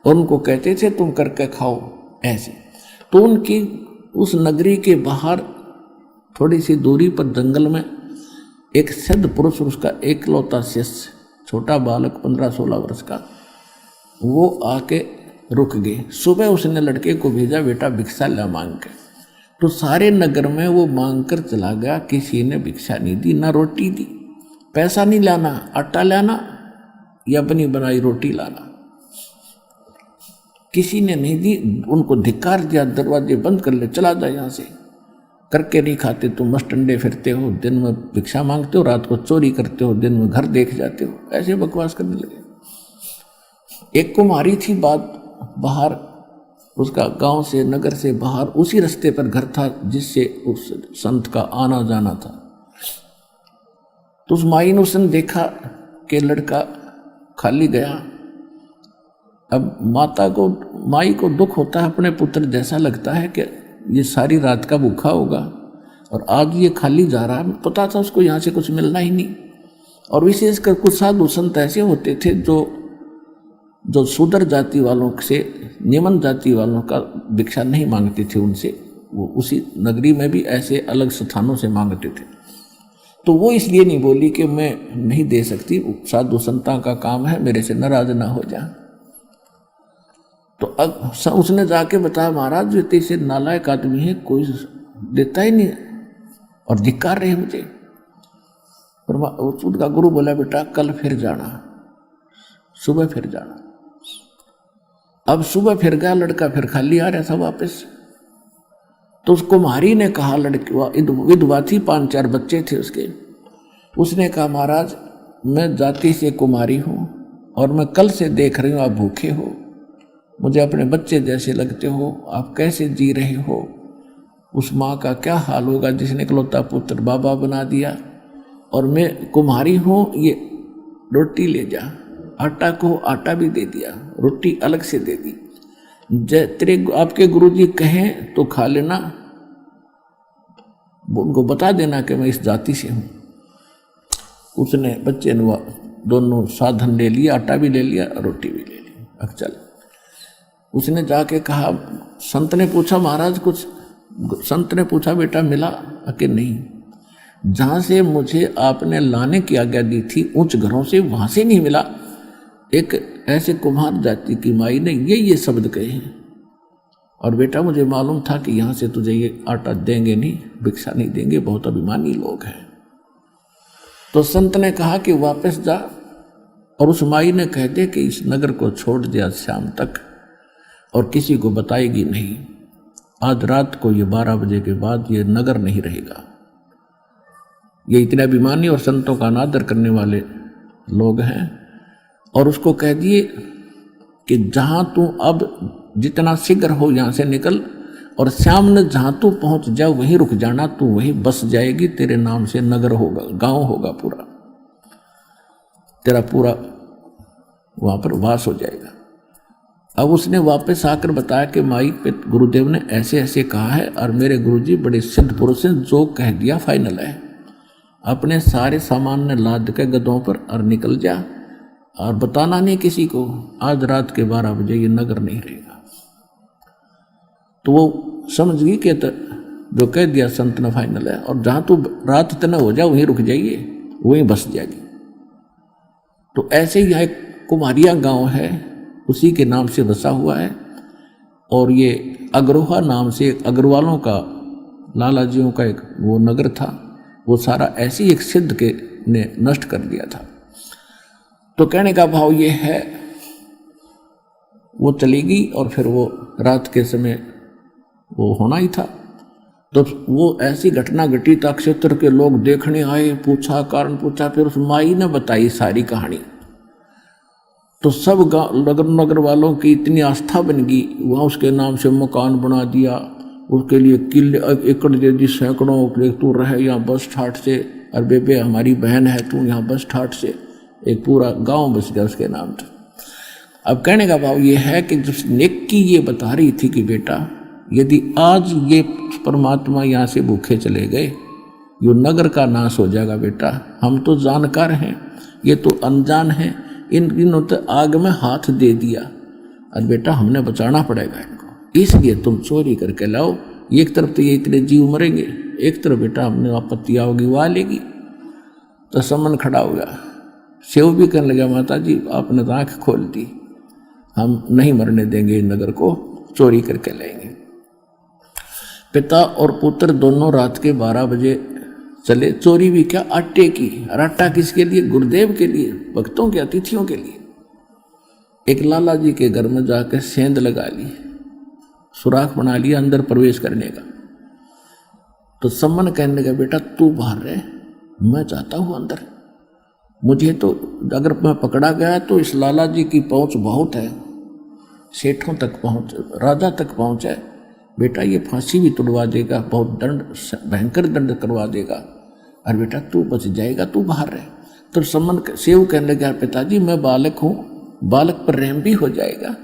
और उनको कहते थे तुम करके खाओ ऐसे। तो उनकी उस नगरी के बाहर थोड़ी सी दूरी पर जंगल में एक सिद्ध पुरुष, उसका एकलौता शिष्य छोटा बालक 15-16 वर्ष का, वो आके रुक गए। सुबह उसने लड़के को भेजा बेटा भिक्षा ला मांग के। तो सारे नगर में वो मांग कर चला गया, किसी ने भिक्षा नहीं दी, ना रोटी दी। पैसा नहीं लाना, आटा लाना या अपनी बनाई रोटी लाना, किसी ने नहीं दी। उनको धिक्कार दिया, दरवाजे बंद कर ले, चला जा यहाँ से, करके नहीं खाते तुम, मस्टंडे फिरते हो, दिन में भिक्षा मांगते हो, रात को चोरी करते हो, दिन में घर देख जाते हो, ऐसे बकवास करने लगे। एक कुमारी थी बाहर, उसका गांव से नगर से बाहर उसी रास्ते पर घर था जिससे उस संत का आना जाना था। तो उस माई ने उसने देखा कि लड़का खाली गया। अब माई को दुख होता है, अपने पुत्र जैसा लगता है कि ये सारी रात का भूखा होगा और आज ये खाली जा रहा है। पता था उसको यहाँ से कुछ मिलना ही नहीं। और विशेषकर कुछ साधु संत ऐसे होते थे जो शूद्र जाति वालों से, निम्न जाति वालों का भिक्षा नहीं मांगते थे उनसे, वो उसी नगरी में भी ऐसे अलग स्थानों से मांगते थे। तो वो इसलिए नहीं बोली कि मैं नहीं दे सकती, साधु संतां का काम है, मेरे से नाराज ना हो जाए। तो अब उसने जाके बताया महाराज जो ऐसे नालायक आदमी है, कोई देता ही नहीं और धिक्कार रहे मुझे। उसका गुरु बोला बेटा कल फिर जाना, सुबह फिर जाना। अब सुबह फिर गया लड़का, फिर खाली आ रहा था वापस। तो उस कुमारी ने कहा, लड़की विधवा थी, 5-4 बच्चे थे उसके, उसने कहा महाराज मैं जाति से कुमारी हूँ और मैं कल से देख रही हूँ आप भूखे हो, मुझे अपने बच्चे जैसे लगते हो, आप कैसे जी रहे हो। उस माँ का क्या हाल होगा जिसने इकलौता पुत्र बाबा बना दिया। और मैं कुमारी हूँ, ये रोटी ले जा। आटा को आटा भी दे दिया, रोटी अलग से दे दी। तेरे आपके गुरुजी कहें तो खा लेना, उनको बता देना कि मैं इस जाति से हूँ। उसने बच्चे ने दोनों साधन ले लिया, आटा भी ले लिया, रोटी भी ले ली। अब चल, उसने जाके कहा, संत ने पूछा महाराज कुछ, संत ने पूछा बेटा मिला कि नहीं। जहाँ से मुझे आपने लाने की आज्ञा दी थी उच्च घरों से, वहाँ से नहीं मिला। एक ऐसे कुम्हार जाति की माई ने ये शब्द कहे हैं और बेटा मुझे मालूम था कि यहाँ से तुझे ये आटा देंगे नहीं, भिक्षा नहीं देंगे, बहुत अभिमानी लोग हैं। तो संत ने कहा कि वापस जा और उस माई ने कह दे कि इस नगर को छोड़ दिया शाम तक और किसी को बताएगी नहीं। आज रात को ये 12 बजे के बाद ये नगर नहीं रहेगा। ये इतने अभिमानी और संतों का अनादर करने वाले लोग हैं। और उसको कह दिए कि जहाँ तू अब जितना शीघ्र हो यहाँ से निकल और शाम में जहाँ तू पहुँच जाओ वहीं रुक जाना, तू वहीं बस जाएगी, तेरे नाम से नगर होगा, गांव होगा, पूरा तेरा पूरा वहाँ पर वास हो जाएगा। अब उसने वापस आकर बताया कि माई पे गुरुदेव ने ऐसे ऐसे कहा है और मेरे गुरुजी बड़े सिद्ध पुरुष हैं, जो कह दिया फाइनल है। अपने सारे सामान ने लाद के गधों पर और निकल जा और बताना नहीं किसी को, आज रात के 12 बजे ये नगर नहीं रहेगा। तो वो समझ गई कि जो कह दिया संत ने फाइनल है, और जहां तू रात इतना हो जाए वहीं रुक जाइए, वहीं बस जाएगी। तो ऐसे ही यहाँ एक कुमारिया गांव है, उसी के नाम से बसा हुआ है। और ये अग्रोहा नाम से अग्रवालों का, लाला जियों का एक वो नगर था, वो सारा ऐसी एक सिद्ध के ने नष्ट कर दिया था। तो कहने का भाव ये है, वो चली गई और फिर वो रात के समय वो होना ही था। तो वो ऐसी घटना घटी था, क्षेत्र के लोग देखने आए, पूछा, कारण पूछा, फिर उस माई ने बताई सारी कहानी। तो सब नगर वालों की इतनी आस्था बन गई, वहाँ उसके नाम से मकान बना दिया, उसके लिए किले एकड़ दे दी, सैकड़ों, तू रहे यहाँ बस ठाट से, और बेबे हमारी बहन है तू यहाँ बस ठाट से, एक पूरा गांव बस गया उसके नाम से। अब कहने का भाव ये है कि जिस नेकी ये बता रही थी कि बेटा यदि आज ये परमात्मा यहाँ से भूखे चले गए, यो नगर का नाश हो जाएगा बेटा। हम तो जानकार हैं, ये तो अनजान हैं, इन्होंने तो आग में हाथ दे दिया, और बेटा हमने बचाना पड़ेगा इनको, इसलिए तुम चोरी करके लाओ। एक तरफ तो ये इतने जीव मरेंगे, एक तरफ बेटा हमने आपत्ति आओगी वो आ लेगी। तो समन खड़ा हो गया, सेव भी करने लगा, माता जी आपने तो आँख खोल दी, हम नहीं मरने देंगे इन नगर को, चोरी करके लाएंगे। पिता और पुत्र दोनों रात के 12 बजे चले, चोरी भी क्या, आटे की। और आटा किसके लिए? गुरुदेव के लिए, भक्तों के, अतिथियों के लिए। एक लाला जी के घर में जाकर सेंध लगा ली, सुराख बना लिया अंदर प्रवेश करने का। तो सम्मन कहने लगा, बेटा तू बाहर रहे, मैं चाहता हूं अंदर। मुझे तो अगर मैं पकड़ा गया तो इस लाला जी की पहुंच बहुत है, सेठों तक पहुंच, राजा तक पहुंच है। बेटा ये फांसी भी तुड़वा देगा, बहुत दंड, भयंकर दंड करवा देगा, और बेटा तू बच जाएगा, तू बाहर रहे। तो सम्मन सेव कहने लगा, पिताजी मैं बालक हूँ, बालक पर रहम भी हो जाएगा,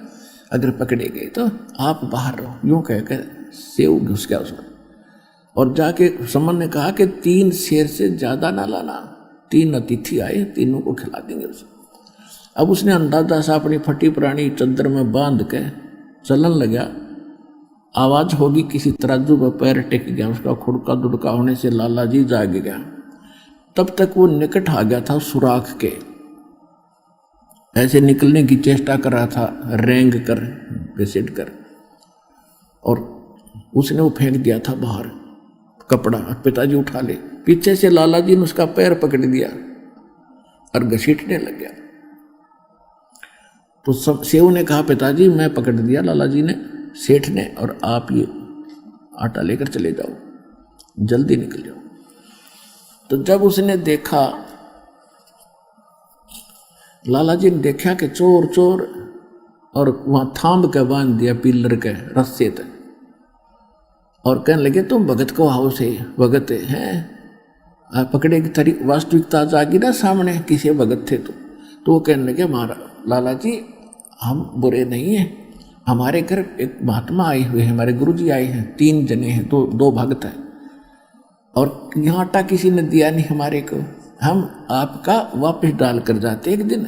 अगर पकड़े गए तो आप बाहर रहो। यूँ कहकर सेव घुस गया उसमें, और जाके सम्मन ने कहा कि 3 शेर से ज़्यादा ना लाना, 3 अतिथि आए, तीनों को खिला देंगे उसे। अब उसने अंदाजा सा अपनी फटी पुरानी चद्दर में बांध के चलन लगा, आवाज होगी किसी तराजू पर पैर टेक गया, उसका खुड़का दुड़का होने से लाला जी जाग गया। तब तक वो निकट आ गया था सुराख के, ऐसे निकलने की चेष्टा कर रहा था, रेंग कर घसीट कर, और उसने वो फेंक दिया था बाहर कपड़ा। पिताजी उठा ले, पीछे से लाला जी ने उसका पैर पकड़ दिया और घसीटने लग गया। तो सेव ने कहा, पिताजी मैं पकड़ दिया लाला जी ने, सेठ ने, और आप ये आटा लेकर चले जाओ, जल्दी निकल जाओ। तो जब उसने देखा, लाला जी ने देखा कि चोर चोर, और वहां थाम के बांध दिया पिलर के रस्से तक, और कहने लगे तुम भगत को आओ से भगत हैं, पकड़े की तरी वास्तविकता जागी ना सामने, किसी भगत थे तो वो कहने लगे, महाराज लाला जी हम बुरे नहीं हैं, हमारे घर एक महात्मा आए हुए हैं, हमारे गुरुजी आए हैं, 3 जने हैं, 2 भक्त हैं, और यहाँ आटा किसी ने दिया नहीं हमारे को, हम आपका वापस डाल कर जाते एक दिन,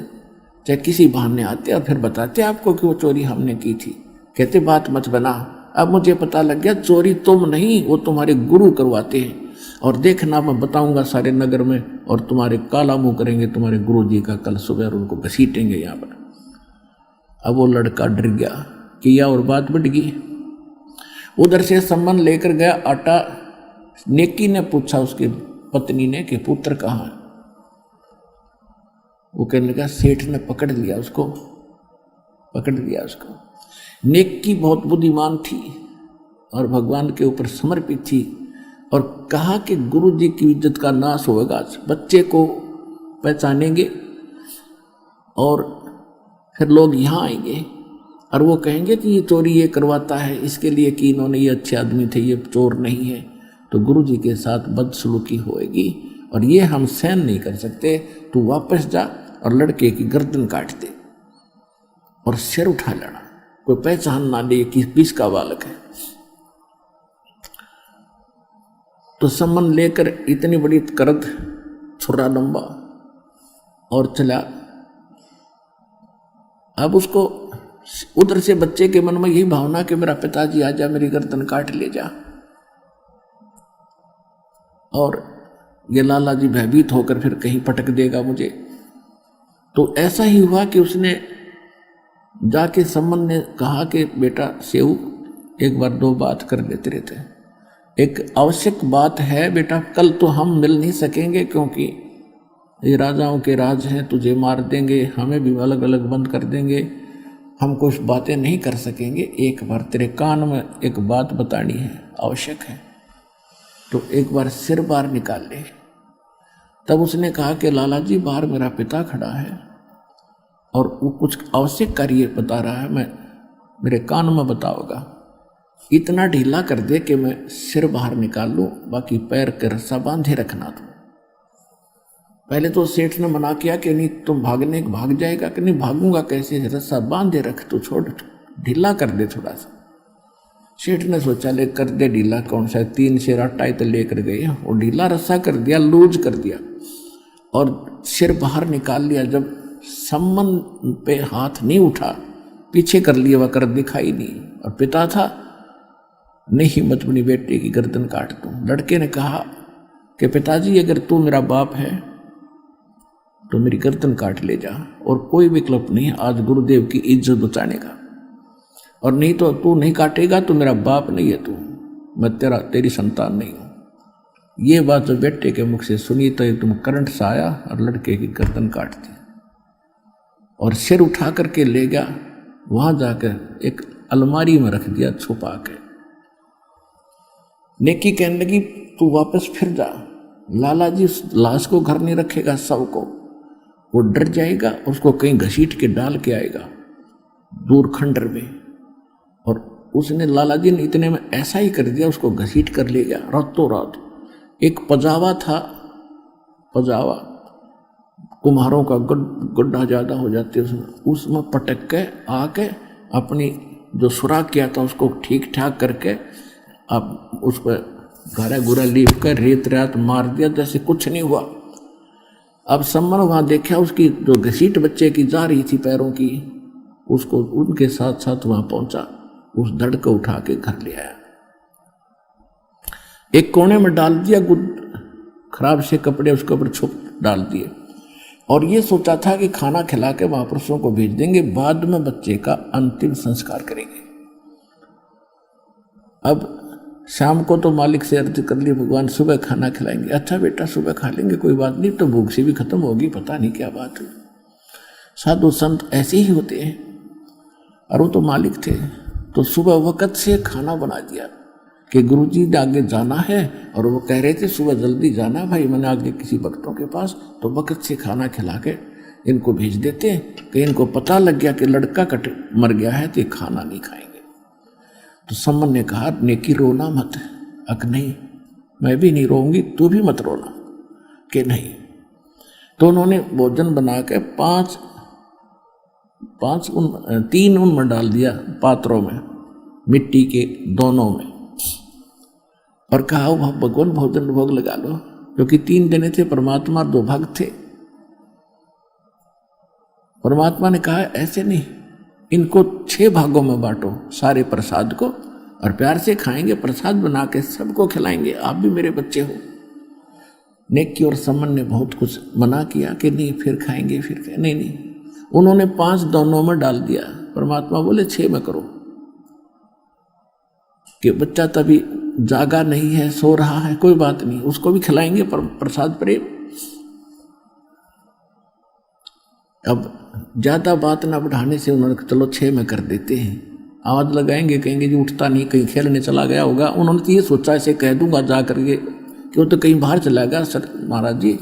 चाहे किसी बहाने आते और फिर बताते आपको कि वो चोरी हमने की थी। कहते बात मत बना, अब मुझे पता लग गया चोरी तुम नहीं, वो तुम्हारे गुरु करवाते हैं, और देखना मैं बताऊंगा सारे नगर में, और तुम्हारे काला मुंह करेंगे तुम्हारे गुरु जी का कल सुबह, और उनको घसीटेंगे यहाँ पर। अब वो लड़का डर गया किया, और बात बढ़ गई। उधर से सम्मन लेकर गया आटा। नेकी ने पूछा उसकी पत्नी ने कि पुत्र कहाँ है? वो कहने लगा सेठ ने पकड़ लिया उसको, पकड़ लिया उसको। नेकी बहुत बुद्धिमान थी और भगवान के ऊपर समर्पित थी, और कहा कि गुरु जी की इज्जत का नाश होगा, बच्चे को पहचानेंगे और फिर लोग यहाँ आएंगे और वो कहेंगे कि ये चोरी ये करवाता है, इसके लिए कि इन्होंने, ये अच्छे आदमी थे, ये चोर नहीं है, तो गुरु जी के साथ बदसलूकी होएगी और ये हम सहन नहीं कर सकते। तू वापस जा और लड़के की गर्दन काट दे और सिर उठा लेना, कोई पहचान ना ले कि किसका बालक है। तो सम्मन लेकर इतनी बड़ी करद, छुरा लंबा, और चला अब उसको उधर से बच्चे के मन में यही भावना कि मेरा पिताजी आ जा, मेरी गर्दन काट ले जा। और ये लाला जी भयभीत होकर फिर कहीं पटक देगा मुझे। तो ऐसा ही हुआ कि उसने जाके सम्मन ने कहा कि बेटा सेऊ, एक बार दो बात कर लेते रहते हैं, एक आवश्यक बात है बेटा, कल तो हम मिल नहीं सकेंगे क्योंकि ये राजाओं के राज हैं, तुझे मार देंगे, हमें भी अलग अलग बंद कर देंगे, हम कुछ बातें नहीं कर सकेंगे। एक बार तेरे कान में एक बात बतानी है, आवश्यक है, तो एक बार सिर बाहर निकाल ले। तब उसने कहा कि लाला जी बाहर मेरा पिता खड़ा है और वो कुछ आवश्यक कार्य बता रहा है, मैं मेरे कान में बताओगा, इतना ढीला कर दे कि मैं सिर बाहर निकाल लूँ, बाकी पैर के रस्सा बांधे रखना। तुम पहले तो सेठ ने मना किया कि नहीं तुम भाग जाएगा, कि नहीं भागूंगा कैसे, रस्सा बांधे रख, तो छोड़, ढीला कर दे थोड़ा सा। सेठ ने सोचा ले कर दे ढीला, कौन सा 3 शेर आटा तो लेकर गए, और ढीला रस्सा कर दिया, लूज कर दिया और सिर बाहर निकाल लिया। जब सम्मन पे हाथ नहीं उठा, पीछे कर लिया, वह कर दिखाई नहीं, और पिता था, नहीं हिम्मत बनी बेटे की गर्दन काट दूं। लड़के ने कहा कि पिताजी अगर तू मेरा बाप है तो मेरी गर्दन काट ले जा, और कोई विकल्प नहीं है आज गुरुदेव की इज्जत बचाने का, और नहीं तो तू नहीं काटेगा तो मेरा बाप नहीं है तू, मैं तेरी संतान नहीं हूं। ये बात जो बेटे के मुख से सुनी तो तुम करंट सा आया और लड़के की गर्दन काट दी और सिर उठा करके ले गया, वहां जाकर एक अलमारी में रख दिया छुपा के। नेकी कहने लगी तू वापस फिर जा, लाला जी उस लाश को घर नहीं रखेगा, सबको वो डर जाएगा, उसको कहीं घसीट के डाल के आएगा दूर खंडर में। और उसने लाला जी ने इतने में ऐसा ही कर दिया, उसको घसीट कर ले गया रातों रात। एक पजावा था, पजावा कुम्हारों का गड्ढा ज्यादा हो जाते उसमें पटक के आके अपनी जो सुराख किया था उसको ठीक ठाक करके अब उस पर घारा गुरा लीप कर रेत रात मार दिया, जैसे कुछ नहीं हुआ। अब सम्मन वहां देखा उसकी जो घसीट बच्चे की जा रही थी पैरों की, उसको उनके साथ साथ वहां पहुंचा, उस धड़ को उठा के घर ले आया, एक कोने में डाल दिया, खराब से कपड़े उसके ऊपर छुप डाल दिए, और ये सोचा था कि खाना खिला के महापुरुषों को भेज देंगे, बाद में बच्चे का अंतिम संस्कार करेंगे। अब शाम को तो मालिक से अर्ज कर ली, भगवान सुबह खाना खिलाएंगे। अच्छा बेटा सुबह खा लेंगे, कोई बात नहीं, तो भूख से भी खत्म होगी, पता नहीं क्या बात है। साधु संत ऐसे ही होते हैं, और वो तो मालिक थे, तो सुबह वक़्त से खाना बना दिया कि गुरुजी ने आगे जाना है, और वो कह रहे थे सुबह जल्दी जाना भाई, मैंने आगे किसी भक्तों के पास, तो वक़्त से खाना खिला के इनको भेज देते हैं कि इनको पता लग गया कि लड़का मर गया है तो ये खाना नहीं खाएंगे। तो सम्मन ने कहा नेकी रोना मत। अक नहीं, मैं भी नहीं रोऊंगी, तू भी मत रोना। कि नहीं। तो उन्होंने भोजन बना के 3 उनमें डाल दिया पात्रों में, मिट्टी के दोनों में, और कहा भगवान भोजन भोग लगा लो, क्योंकि 3 जने थे, परमात्मा 2 भक्त थे। परमात्मा ने कहा ऐसे नहीं, इनको 6 भागों में बांटो सारे प्रसाद को, और प्यार से खाएंगे, प्रसाद बना के सबको खिलाएंगे, आप भी मेरे बच्चे हो। नेकी और सम्मन ने बहुत कुछ मना किया कि नहीं फिर खाएंगे, फिर नहीं, उन्होंने 5 दोनों में डाल दिया। परमात्मा बोले 6 में करो, कि बच्चा तभी जागा नहीं है, सो रहा है, कोई बात नहीं, उसको भी खिलाएंगे प्रसाद प्रेम। अब ज्यादा बात ना बढ़ाने से उन्होंने चलो 6 में कर देते हैं। आवाज लगाएंगे, कहेंगे जी उठता नहीं, कहीं खेलने चला गया होगा। उन्होंने तो ये सोचा ऐसे कह दूंगा जा करके कि वो तो कहीं बाहर चला गया, सर महाराज जी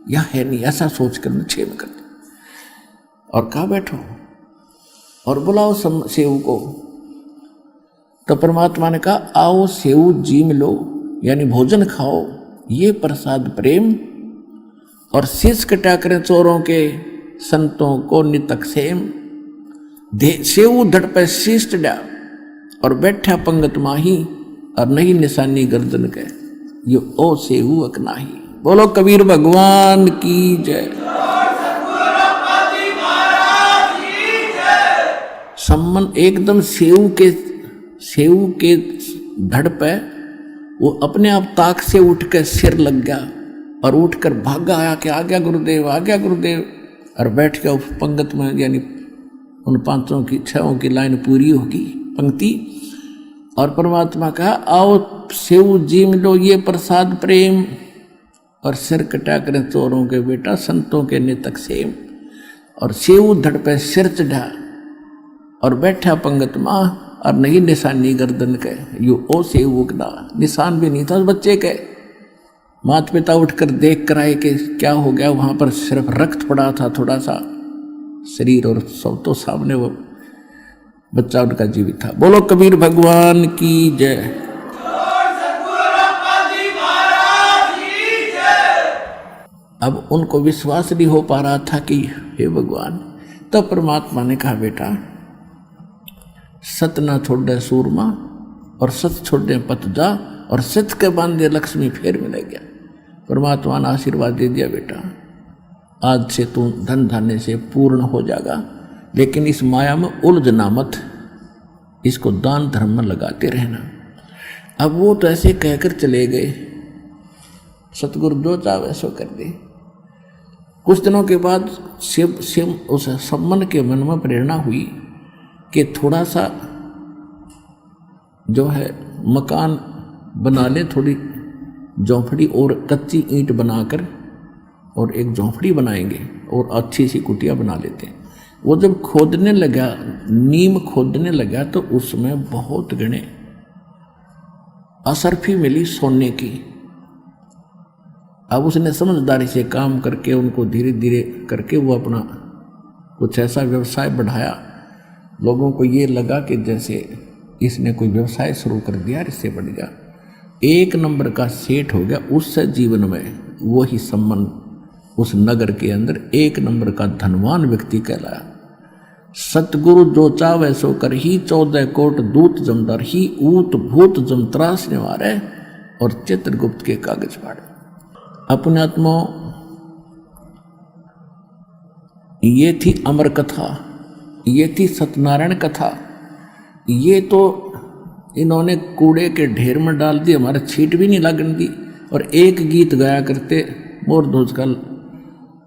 यहाँ है नहीं, ऐसा सोच कर 6 में कर दिया। और कहा बैठो और बुलाओ सेव को। तो परमात्मा ने कहा आओ सेव जीम लो, यानी भोजन खाओ, ये प्रसाद प्रेम, और शीश कटा करें चोरों के, संतों को नितक सेम। सेव धड़ पे शीश चढ़ा और बैठा पंगत माही, और नहीं निशानी गर्दन के, ये ओ सेव अकनाही। बोलो कबीर भगवान की जय। सम्मन एकदम सेव के धड़ पे वो अपने आप ताक से उठ कर सिर लग गया और उठकर भागा आया कि आ गया गुरुदेव, आ गया गुरुदेव, और बैठ गया उस पंगत में, यानी उन 5 की 6 की लाइन पूरी होगी पंक्ति। और परमात्मा कहा आओ सेव जीम लो ये प्रसाद प्रेम, और सिर कटा करें चोरों के बेटा संतों के नेतक सेम। और सेव धड़ पे सिर चढ़ा और बैठा पंगत माँ, और नहीं निशानी गर्दन के यू ओ सेव उगना, निशान भी नहीं था उस बच्चे के। माता पिता उठकर देख कर आए कि क्या हो गया, वहां पर सिर्फ रक्त पड़ा था थोड़ा सा शरीर, और सब तो सामने वो बच्चा उनका जीवित था। बोलो कबीर भगवान की जय। अब उनको विश्वास नहीं हो पा रहा था कि हे भगवान। तब परमात्मा ने कहा बेटा सत ना छोड़े सूरमा, और सत छोड़े पत जा, और सत के बांधे लक्ष्मी फिर मिल गया। परमात्मा ने आशीर्वाद दे दिया बेटा आज से तू धन धान्य से पूर्ण हो जाएगा, लेकिन इस माया में उलझना मत, इसको दान धर्म में लगाते रहना। अब वो तो ऐसे कहकर चले गए, सतगुरु जो चाहे सो कर दे। कुछ दिनों के बाद शिव उस सम्मन के मन में प्रेरणा हुई कि थोड़ा सा जो है मकान बना ले, थोड़ी झोंपड़ी और कच्ची ईंट बनाकर और एक झोंपड़ी बनाएंगे और अच्छी सी कुटिया बना लेते हैं। वो जब खोदने लगा, नीम खोदने लगा, तो उसमें बहुत गणे असरफी मिली सोने की। अब उसने समझदारी से काम करके उनको धीरे धीरे करके वो अपना कुछ ऐसा व्यवसाय बढ़ाया। लोगों को ये लगा कि जैसे इसने कोई व्यवसाय शुरू कर दिया, इससे बढ़ गया, 1 नंबर का सेठ हो गया। उससे जीवन में वही सम्मान उस नगर के अंदर 1 नंबर का धनवान व्यक्ति कहलाया। सतगुरु जो चावे सो कर ही, 14 कोट दूत जमदार ही, ऊत भूत जमत्रास ने मारे, और चित्रगुप्त के कागज फाड़े। अपने आत्मा ये थी अमर कथा, ये थी सत्यनारायण कथा। ये तो इन्होंने कूड़े के ढेर में डाल दी, हमारा छीट भी नहीं लगने दी। और एक गीत गाया करते, मोर दोस्त का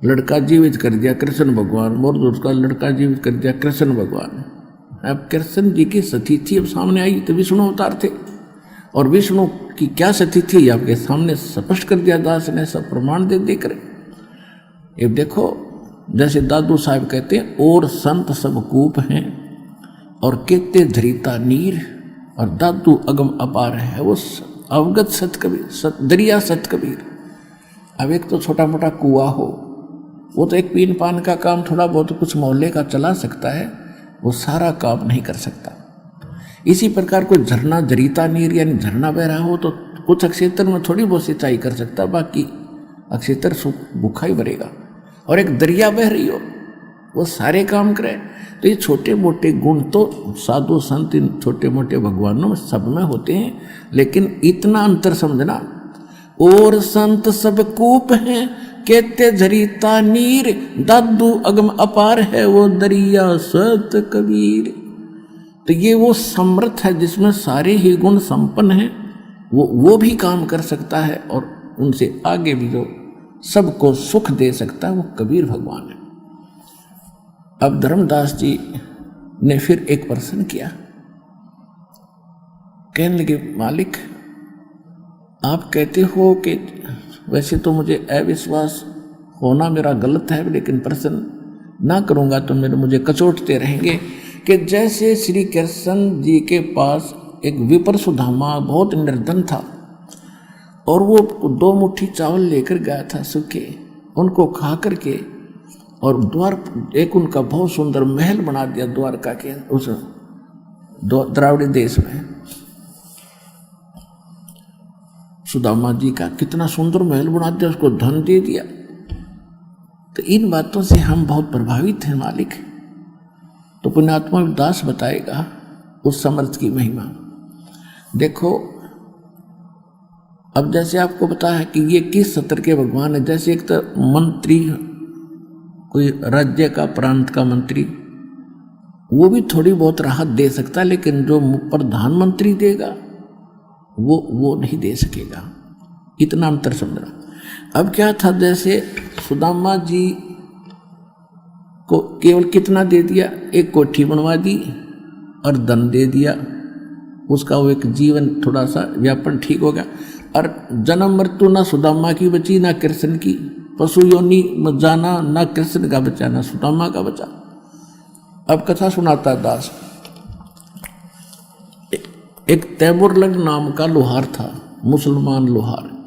लड़का जीवित कर दिया कृष्ण भगवान, मोर दोस्त का लड़का जीवित कर दिया कृष्ण भगवान। अब कृष्ण जी की सतीथि अब सामने आई तो विष्णु अवतार थे, और विष्णु की क्या सतीथि आपके सामने स्पष्ट कर दिया दास ने, सब प्रमाण दे देकर। अब देखो जैसे दादू साहब कहते हैं, और संत सब कूप हैं और केते धरीता नीर, और दादू अगम अपार है वो अवगत सत कबीर, दरिया सत कबीर। अब एक तो छोटा मोटा कुआं हो, वो तो एक पीन पान का काम थोड़ा बहुत कुछ मोहल्ले का चला सकता है, वो सारा काम नहीं कर सकता। इसी प्रकार कोई झरना दरीता नीर यानी झरना बह रहा हो तो कुछ अक्षेत्र में थोड़ी बहुत सिंचाई कर सकता, बाकी अक्षेत्र भूखा ही भरेगा। और एक दरिया बह रही हो वो सारे काम करे। तो ये छोटे मोटे गुण तो साधु संत इन छोटे मोटे भगवानों सब में होते हैं, लेकिन इतना अंतर समझना, और संत सब कूप हैं केते झरीता नीर, दादू अगम अपार है वो दरिया सत कबीर। तो ये वो समर्थ है जिसमें सारे ही गुण संपन्न हैं, वो भी काम कर सकता है, और उनसे आगे भी जो सबको सुख दे सकता है वो कबीर भगवान है। अब धर्मदास जी ने फिर एक प्रश्न किया, कहने लगे मालिक आप कहते हो कि वैसे तो मुझे अविश्वास होना मेरा गलत है, लेकिन प्रश्न ना करूंगा तो मुझे कचोटते रहेंगे कि जैसे श्री कृष्ण जी के पास एक विपर सुदामा बहुत निर्धन था, और वो 2 मुट्ठी चावल लेकर गया था सूखे, उनको खा करके, और द्वार एक उनका बहुत सुंदर महल बना दिया द्वारका के उस द्राविड़ देश में। सुदामा जी का कितना सुंदर महल बना दिया, उसको धन दे दिया। तो इन बातों से हम बहुत प्रभावित हैं मालिक। तो पुण्यात्मा दास बताएगा उस समर्थ की महिमा। देखो अब जैसे आपको पता है कि ये किस सत्र के भगवान है। जैसे एक तो मंत्री, कोई राज्य का प्रांत का मंत्री वो भी थोड़ी बहुत राहत दे सकता है, लेकिन जो प्रधानमंत्री देगा वो नहीं दे सकेगा। इतना अंतर समझना। अब क्या था, जैसे सुदामा जी को केवल कितना दे दिया, एक कोठी बनवा दी और धन दे दिया, उसका वो एक जीवन थोड़ा सा व्यापन ठीक हो गया। और जन्म मृत्यु ना सुदामा की बची ना कृष्ण की, पशु योनि में जाना ना कृष्ण का बचा ना सुदामा का बचा। अब कथा सुनाता दास। एक तैमुरलंग नाम का लोहार था, मुसलमान लोहार,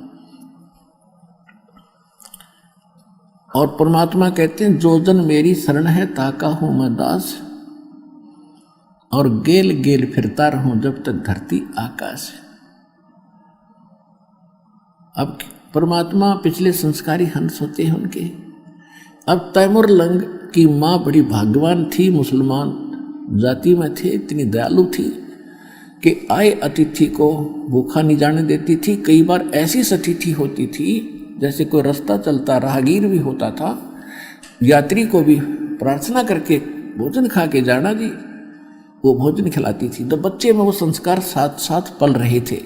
और परमात्मा कहते हैं जो जन मेरी शरण है ताका हूं मैं दास, और गेल गेल फिरता रहूं जब तक धरती आकाश है। अब परमात्मा पिछले संस्कारी हंस होते हैं उनके। अब तैमुरलंग की माँ बड़ी भाग्यवान थी, मुसलमान जाति में थे, इतनी दयालु थी कि आए अतिथि को भूखा नहीं जाने देती थी। कई बार ऐसी अतिथि होती थी जैसे कोई रास्ता चलता राहगीर भी होता था, यात्री को भी प्रार्थना करके भोजन खा के जाना जी, वो भोजन खिलाती थी। तो बच्चे में वो संस्कार साथ साथ पल रहे थे।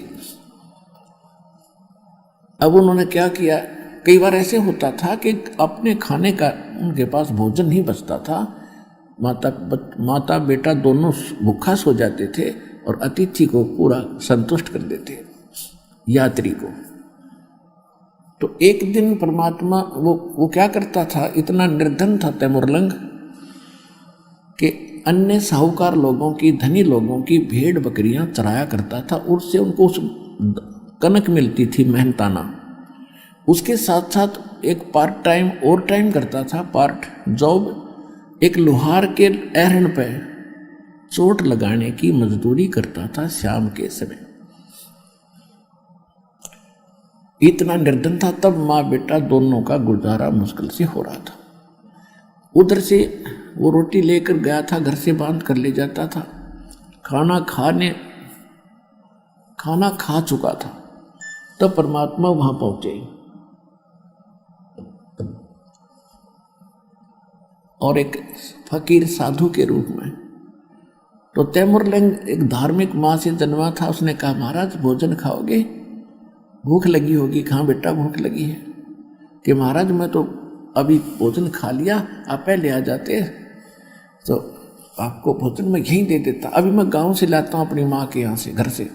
अब उन्होंने क्या किया, कई बार ऐसे होता था कि अपने खाने का उनके पास भोजन नहीं बचता था, माता बेटा दोनों भूखा सो जाते थे और अतिथि को पूरा संतुष्ट कर देते, यात्री को। तो एक दिन परमात्मा वो क्या करता था, इतना निर्धन था तैमुरलंग कि अन्य साहूकार लोगों की, धनी लोगों की भेड़ बकरियां चराया करता था, उससे उनको उस कनक मिलती थी मेहनताना। उसके साथ साथ एक पार्ट टाइम और टाइम करता था, पार्ट जॉब, एक लोहार के एहरन पे चोट लगाने की मजदूरी करता था शाम के समय। इतना निर्धन था, तब माँ बेटा दोनों का गुजारा मुश्किल से हो रहा था। उधर से वो रोटी लेकर गया था, घर से बांध कर ले जाता था, खाना खा चुका था। तब परमात्मा वहां पहुंचे और एक फकीर साधु के रूप में। तो तैमुरलंग एक धार्मिक माँ से जन्मा था, उसने कहा महाराज भोजन खाओगे, भूख लगी होगी। कहाँ बेटा भूख लगी है? कि महाराज मैं तो अभी भोजन खा लिया, आप पहले आ जाते तो आपको भोजन मैं यहीं दे देता। अभी मैं गांव से लाता हूँ अपनी माँ के यहाँ से, घर से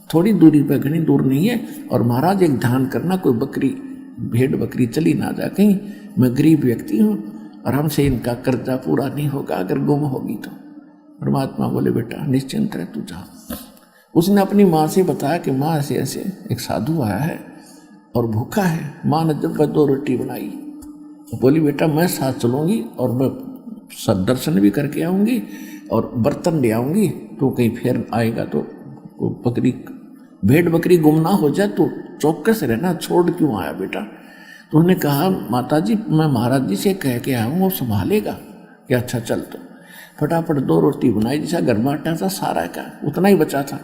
थोड़ी दूरी पर, घनी दूर नहीं है। और महाराज एक ध्यान करना, कोई बकरी भेड़ बकरी चली ना जा कहीं, मैं गरीब व्यक्ति हूँ और हमसे इनका कर्जा पूरा नहीं होगा अगर गुम होगी तो। परमात्मा बोले बेटा निश्चिंत रह, तू जा। उसने अपनी माँ से बताया कि माँ ऐसे ऐसे एक साधु आया है और भूखा है। माँ ने जब 2 रोटी बनाई, बोली बेटा मैं साथ चलूँगी और मैं दर्शन भी करके आऊँगी और बर्तन ले आऊँगी, तो कहीं फिर आएगा तो बकरी भेड़ बकरी गुम ना हो जाए, तो चौकस रहना, छोड़ क्यों आया बेटा? तो उन्होंने कहा माता जी मैं महाराज जी से कह के आया हूँ, वो संभालेगा। कि अच्छा चल। तो फटाफट 2 रोटी बनाई, जैसा घर में आटा था सारा का उतना ही बचा था,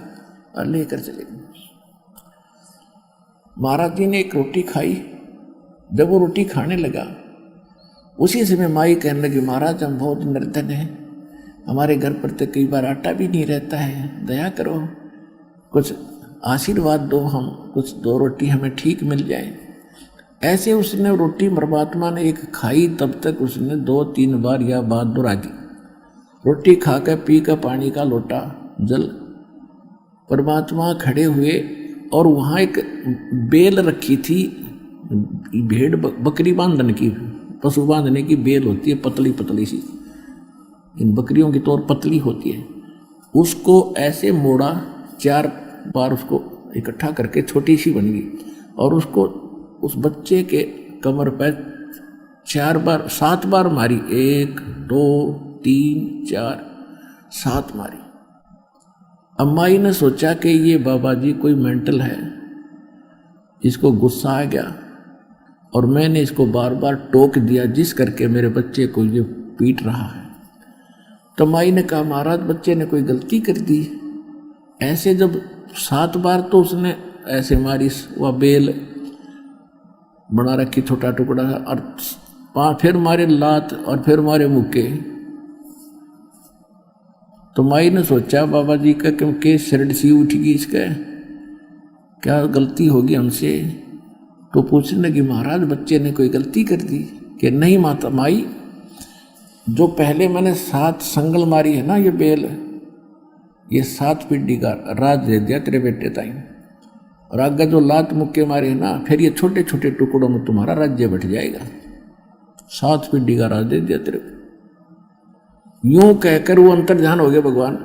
और लेकर चले गए। महाराज जी ने एक रोटी खाई। जब वो रोटी खाने लगा, उसी समय माई कहने लगी महाराज हम बहुत निर्धन हैं, हमारे घर पर तो कई बार आटा भी नहीं रहता है, दया करो, कुछ आशीर्वाद दो, हम कुछ 2 रोटी हमें ठीक मिल जाए। ऐसे उसने रोटी परमात्मा ने एक खाई, तब तक उसने 2-3 बार या बात दोहरा दी। रोटी खाकर पी कर पानी का लोटा जल। परमात्मा खड़े हुए और वहाँ एक बेल रखी थी, भेड़ बकरी बांधने की, पशु बांधने की बेल होती है, पतली पतली सी, इन बकरियों की तौर पतली होती है। उसको ऐसे मोड़ा, 4 बार उसको इकट्ठा करके छोटी सी बन गई, और उसको उस बच्चे के कमर पर 7 बार मारी। 1 2 3 4 7 मारी। अम्माई ने सोचा कि ये बाबा जी कोई मेंटल है, इसको गुस्सा आ गया और मैंने इसको बार बार टोक दिया, जिस करके मेरे बच्चे को ये पीट रहा है। तो माई ने कहा महाराज बच्चे ने कोई गलती कर दी। ऐसे जब 7 बार तो उसने ऐसे मारी, वह बेल बना रखी छोटा टुकड़ा, और फिर मारे लात और फिर मारे मुक्के। तो माई ने सोचा बाबा जी का क्योंकि सिरड सी उठगी इसका, क्या गलती होगी हमसे। तो पूछने लगी महाराज बच्चे ने कोई गलती कर दी? कि नहीं माता माई, जो पहले मैंने 7 संगल मारी है ना ये बेल, ये 7 पीढ़ी का राज दे दिया तेरे बेटे ताई, और आगे जो लात मुक्के मारे है ना, फिर ये छोटे छोटे टुकड़ों में तुम्हारा राज्य बैठ जाएगा। 7 पीढ़ी का राज दे दिया तेरे को। यूं कहकर वो अंतर्ध्यान हो गया भगवान।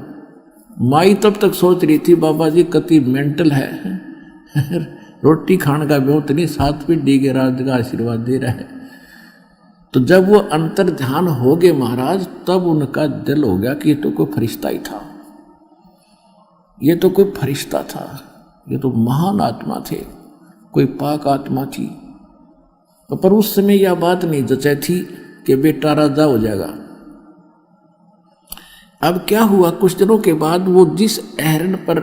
माई तब तक सोच रही थी बाबा जी कति मेंटल है रोटी खाने का बहुत नहीं, 7 पीढ़ी के राज का आशीर्वाद दे रहा है। तो जब वो अंतर्ध्यान हो गए महाराज, तब उनका दिल हो गया कि ये तो कोई फरिश्ता ही था, ये तो कोई फरिश्ता था, ये तो महान आत्मा थे, कोई पाक आत्मा थी। पर उस समय यह बात नहीं जचे थी कि बेटा राजा हो जाएगा। अब क्या हुआ, कुछ दिनों के बाद वो जिस अहरण पर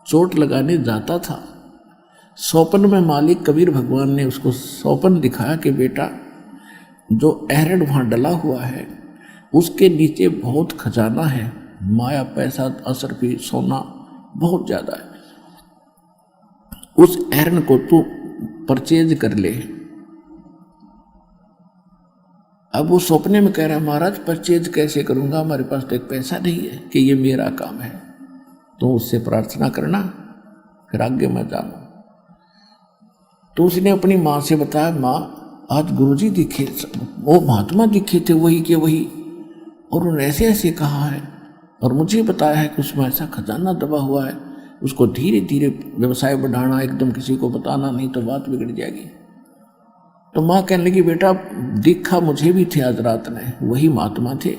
चोट लगाने जाता था, स्वप्न में मालिक कबीर भगवान ने उसको स्वप्न दिखाया कि बेटा जो अहरण वहां डला हुआ है उसके नीचे बहुत खजाना है, माया पैसा असरफी सोना बहुत ज्यादा है, उस अहरण को तू परचेज कर ले। अब वो सपने में कह रहा महाराज परचेज कैसे करूंगा, हमारे पास तो एक पैसा नहीं है कि ये मेरा काम है, तो उससे प्रार्थना करना फिर आगे मैं जानू। तो उसने अपनी माँ से बताया, माँ आज गुरुजी दिखे, वो महात्मा दिखे थे वही के वही, और उन्होंने ऐसे ऐसे कहा है और मुझे बताया है कि उसमें ऐसा खजाना दबा हुआ है, उसको धीरे धीरे व्यवसाय बढ़ाना, एकदम किसी को बताना नहीं तो बात बिगड़ जाएगी। तो माँ कहने लगी बेटा दिखा मुझे भी थे आज रात में, वही महात्मा थे,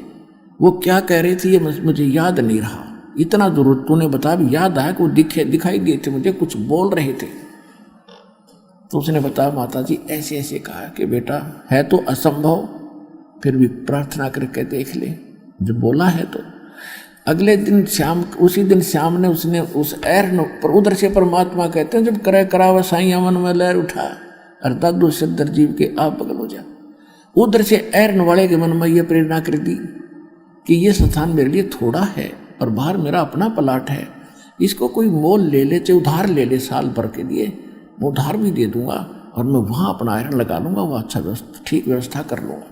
वो क्या कह रहे थे ये मुझे याद नहीं रहा, इतना जरूर तूने बताया भी याद आया कि वो दिखाई दिए थे मुझे, कुछ बोल रहे थे। तो उसने बताया माता जी ऐसे ऐसे कहा कि बेटा है तो असंभव, फिर भी प्रार्थना करके देख ले, जो बोला है। तो अगले दिन शाम, उसी दिन शाम ने उसने उस अहरण पर, उधर से परमात्मा कहते हैं जब करे करावा साईं मन में लहर उठा, अर्थात दो सद्दर जीव के आप बगल हो जा। उधर से अहरण वाले के मन में ये प्रेरणा कर दी कि ये स्थान मेरे लिए थोड़ा है और बाहर मेरा अपना प्लाट है, इसको कोई मोल ले ले, चाहे उधार ले ले, साल भर के लिए मैं उधार भी दे दूंगा और मैं वहां अपना अहरण लगा लूंगा, वो अच्छा ठीक व्यवस्था कर लूंगा।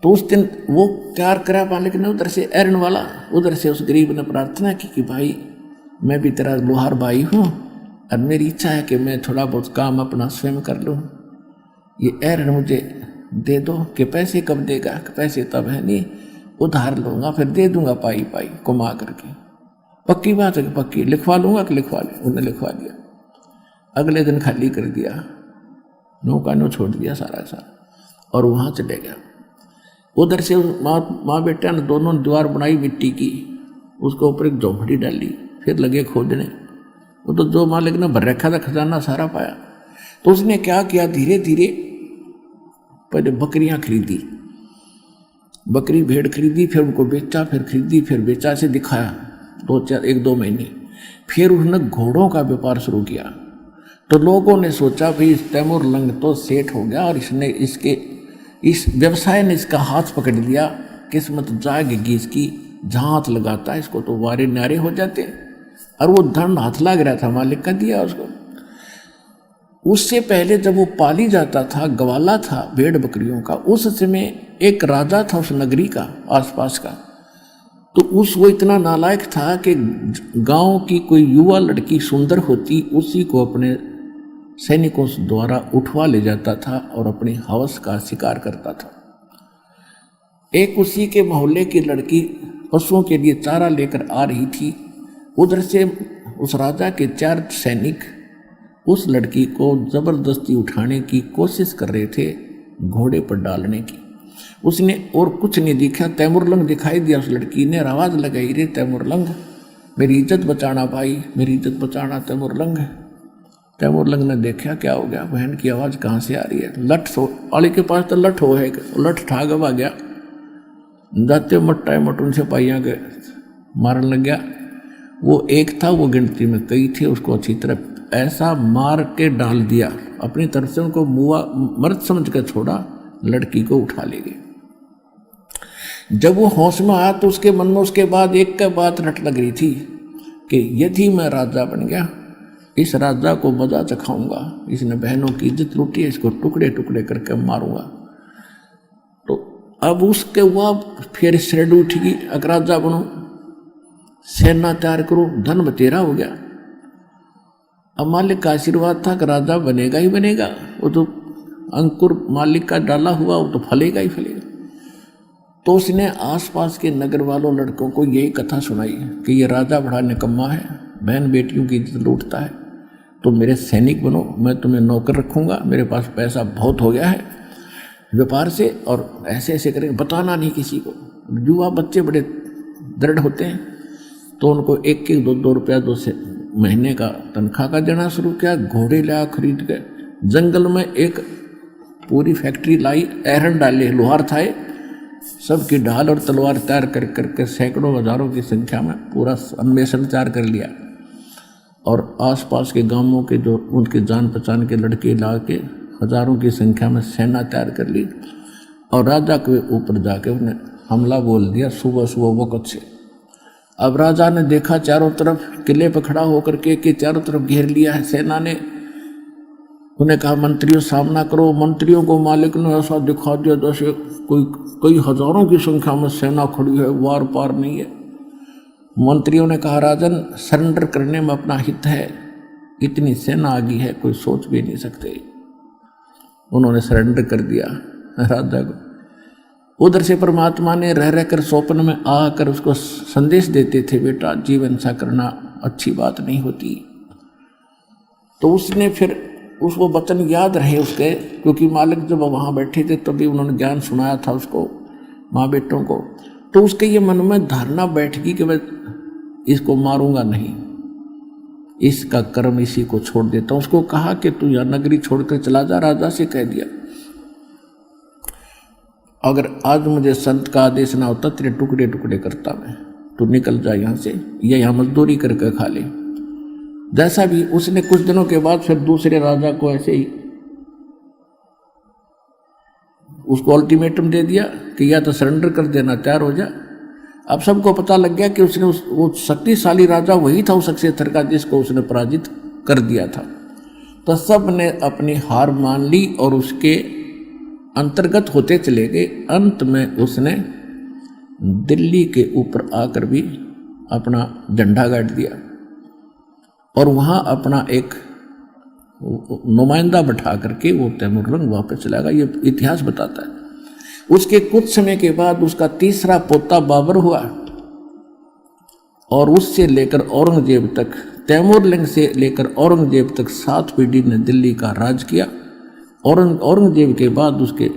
तो उस दिन वो क्या करा मालिक ने, उधर से अहरण वाला, उधर से उस गरीब ने प्रार्थना की कि भाई मैं भी तेरा लोहार भाई हूँ और मेरी इच्छा है कि मैं थोड़ा बहुत काम अपना स्वयं कर लूँ, ये अहरण मुझे दे दो। कि पैसे कब देगा, कि पैसे तब है नहीं, उधार लूंगा फिर दे दूंगा पाई पाई कमा करके। पक्की बात है कि पक्की, लिखवा लूंगा कि लिखवा ले। उन्हें लिखवा दिया, अगले दिन खाली कर दिया, नौका नो छोड़ दिया सारा और वहाँ चले गया। उधर से माँ बेटा ने दोनों ने द्वार बनाई मिट्टी की, उसके ऊपर एक झोंपड़ी डाली, फिर लगे खोदने। वो तो जो मालिक ने भर रखा था खजाना सारा पाया। तो उसने क्या किया, धीरे धीरे पहले बकरियां खरीदी, बकरी भेड़ खरीदी, फिर उनको बेचा, फिर खरीदी, फिर बेचा, से दिखाया 1-2 महीने। फिर उसने घोड़ों का व्यापार शुरू किया। तो लोगों ने सोचा भाई तैमूर लंग तो सेठ हो गया और इसने इस व्यवसाय ने इसका हाथ पकड़ लिया, किस्मत जागेगी इसकी, जहाँ हाथ लगाता है इसको तो वारे नारे हो जाते। और वो धन हाथ लग रहा था, मालिक का दिया उसको। उससे पहले जब वो पाली जाता था, गवाला था भेड़ बकरियों का, उस समय एक राजा था उस नगरी का आसपास का। तो वो इतना नालायक था कि गांव की कोई युवा लड़की सुंदर होती, उसी को अपने सैनिकों द्वारा उठवा ले जाता था और अपनी हवस का शिकार करता था। एक उसी के मोहल्ले की लड़की पशुओं के लिए चारा लेकर आ रही थी। उधर से उस राजा के 4 सैनिक उस लड़की को जबरदस्ती उठाने की कोशिश कर रहे थे, घोड़े पर डालने की। उसने और कुछ नहीं दिखा, तैमूरलंग दिखाई दिया उस लड़की ने, आवाज लगाई, रे तैमूरलंग मेरी इज्जत बचाना भाई, मेरी इज्जत बचाना तैमूरलंग। तैमूरलंग ने देखा क्या हो गया, बहन की आवाज़ कहाँ से आ रही है। लठ वाले के पास तो लठ हो है, लठ ठागब आ गया, जाते मट्टा मट उनसे पाइया के मारन लग गया। वो एक था, वो गिनती में कई थे, उसको अच्छी तरह ऐसा मार के डाल दिया, अपनी तरफ से उनको मुआ मर्द समझ कर छोड़ा, लड़की को उठा ले गए। जब वो होश में आया तो उसके मन में उसके बाद एक का बात रट लग रही थी कि यदि मैं राजा बन गया, इस राजा को मजा चखाऊंगा, इसने बहनों की इज्जत लूटी है, इसको टुकड़े टुकड़े करके मारूंगा। तो अब उसके हुआ फिर श्रेणी उठेगी, अगर राजा बनो, सेना तैयार करो, धन बतेरा हो गया। अब मालिक का आशीर्वाद था कि राजा बनेगा ही बनेगा, वो तो अंकुर मालिक का डाला हुआ, वो तो फलेगा ही फलेगा। तो उसने आसपास के नगर वालों लड़कों को यही कथा सुनाई कि ये राजा बड़ा निकम्मा है, बहन बेटियों की इज्जत लूटता है, तो मेरे सैनिक बनो, मैं तुम्हें नौकर रखूंगा, मेरे पास पैसा बहुत हो गया है व्यापार से, और ऐसे ऐसे करेंगे, बताना नहीं किसी को। युवा बच्चे बड़े दृढ़ होते हैं, तो उनको एक एक 2-2 रुपया 2 से महीने का तनख्वाह का देना शुरू किया। घोड़े लाया खरीद के, जंगल में एक पूरी फैक्ट्री लाई, एरन डाले, लोहार था, सबकी ढाल और तलवार तैयार कर करके सैकड़ों हजारों की संख्या में पूरा अन्वेषण तैयार कर लिया, और आसपास के गांवों के जो उनके जान पहचान के लड़के ला के हजारों की संख्या में सेना तैयार कर ली, और राजा के ऊपर जाके उन्हें हमला बोल दिया सुबह सुबह वक़्त से। अब राजा ने देखा चारों तरफ, किले पर खड़ा होकर के चारों तरफ घेर लिया है सेना ने। उन्हें कहा मंत्रियों सामना करो। मंत्रियों को मालिक ने ऐसा दिखा दिया जैसे कोई कई हजारों की संख्या में सेना खड़ी है, वार पार नहीं है। मंत्रियों ने कहा राजन, सरेंडर करने में अपना हित है, इतनी सेना आ गई है, कोई सोच भी नहीं सकते। उन्होंने सरेंडर कर दिया राजा को। उधर से परमात्मा ने रह रहकर स्वप्न में आकर उसको संदेश देते थे, बेटा जीवन सा करना अच्छी बात नहीं होती। तो उसने फिर उसको वचन याद रहे उसके, क्योंकि मालिक जब वहाँ बैठे थे तभी उन्होंने ज्ञान सुनाया था उसको, माँ बेटों को। तो उसके ये मन में धारणा बैठ गई कि मैं इसको मारूंगा नहीं, इसका कर्म इसी को छोड़ देता हूँ। उसको कहा कि तू यह नगरी छोड़कर चला जा, राजा से कह दिया अगर आज मुझे संत का आदेश ना होता तेरे टुकड़े टुकड़े करता मैं, तू निकल जा यहाँ से, या यहाँ मजदूरी करके खा ले। जैसा भी उसने कुछ दिनों के बाद फिर दूसरे राजा को ऐसे ही उसको अल्टीमेटम दे दिया कि या तो सरेंडर कर देना, तैयार हो जा। अब सबको पता लग गया कि उसने वो शक्तिशाली राजा वही था उस अक्षेत्र का जिसको उसने पराजित कर दिया था। तो सब ने अपनी हार मान ली और उसके अंतर्गत होते चले गए। अंत में उसने दिल्ली के ऊपर आकर भी अपना झंडा गाड़ दिया और वहाँ अपना एक नुमाइंदा बैठा करके वो तैमूरलंग वापस चला गया। ये इतिहास बताता है। उसके कुछ समय के बाद उसका तीसरा पोता बाबर हुआ और उससे लेकर औरंगजेब तक, तैमूरलंग से लेकर औरंगजेब तक 7 पीढ़ी ने दिल्ली का राज किया। औरंगजेब के बाद उसके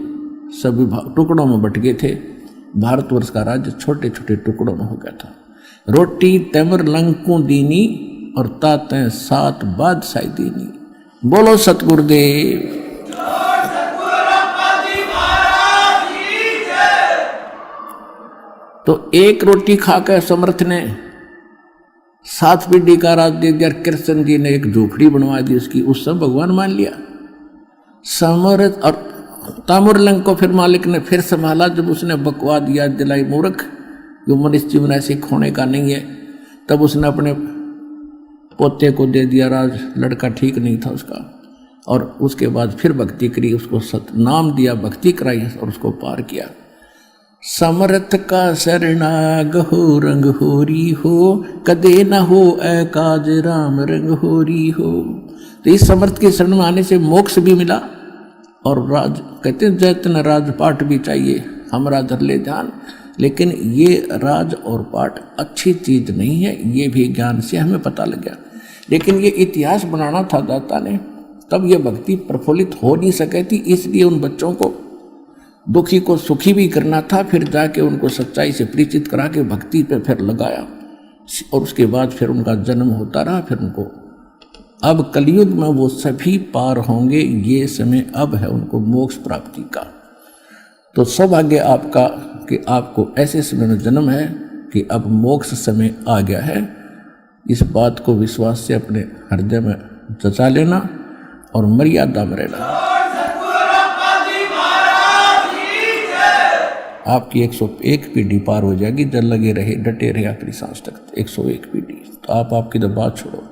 सभी टुकड़ों में बट गए थे। भारतवर्ष का राज्य छोटे छोटे टुकड़ों में हो गया था। रोटी तैमूरलंग को दीनी और तातें 7 बादशाही दीनी। बोलो सतगुरुदेव। तो एक रोटी खाकर समर्थ ने 7 पीढ़ी का राज दे दिया। कृष्ण जी ने एक झोपड़ी बनवा दी उसकी, उस सब भगवान मान लिया समर्थ। और तैमूरलंग को फिर मालिक ने फिर संभाला जब उसने बकवाद याद दिलाई, मूर्ख जो मनुष्य जीवन ऐसे खोने का नहीं है। तब उसने अपने पोते को दे दिया राज, लड़का ठीक नहीं था उसका। और उसके बाद फिर भक्ति करी, उसको नाम दिया, भक्ति कराई और उसको पार किया। समर्थ का शरणाग हो रंग होरी हो, कदे न हो ए काज राम रंग होरी हो। तो इस समर्थ के शरण में आने से मोक्ष भी मिला और राज, कहते हैं जैतन राजपाट भी चाहिए हमरा धर ले ध्यान। लेकिन ये राज और पाठ अच्छी चीज नहीं है, ये भी ज्ञान से हमें पता लग गया। लेकिन ये इतिहास बनाना था दाता ने, तब ये भक्ति प्रफुल्लित हो नहीं सके थी। इसलिए उन बच्चों को, दुखी को सुखी भी करना था, फिर जाके उनको सच्चाई से परिचित करा के भक्ति पे फिर लगाया और उसके बाद फिर उनका जन्म होता रहा। फिर उनको अब कलयुग में वो सभी पार होंगे, ये समय अब है उनको मोक्ष प्राप्ति का। तो सौभाग्य आपका कि आपको ऐसे समय में जन्म है कि अब मोक्ष समय आ गया है। इस बात को विश्वास से अपने हृदय में जचा लेना और मर्यादा में रहना। आपकी 101 पीढ़ी पार हो जाएगी, जब लगे रहे डटे रहे आखिरी सांस तक, 101 पीढ़ी। तो आप आपकी तो बात छोड़ो,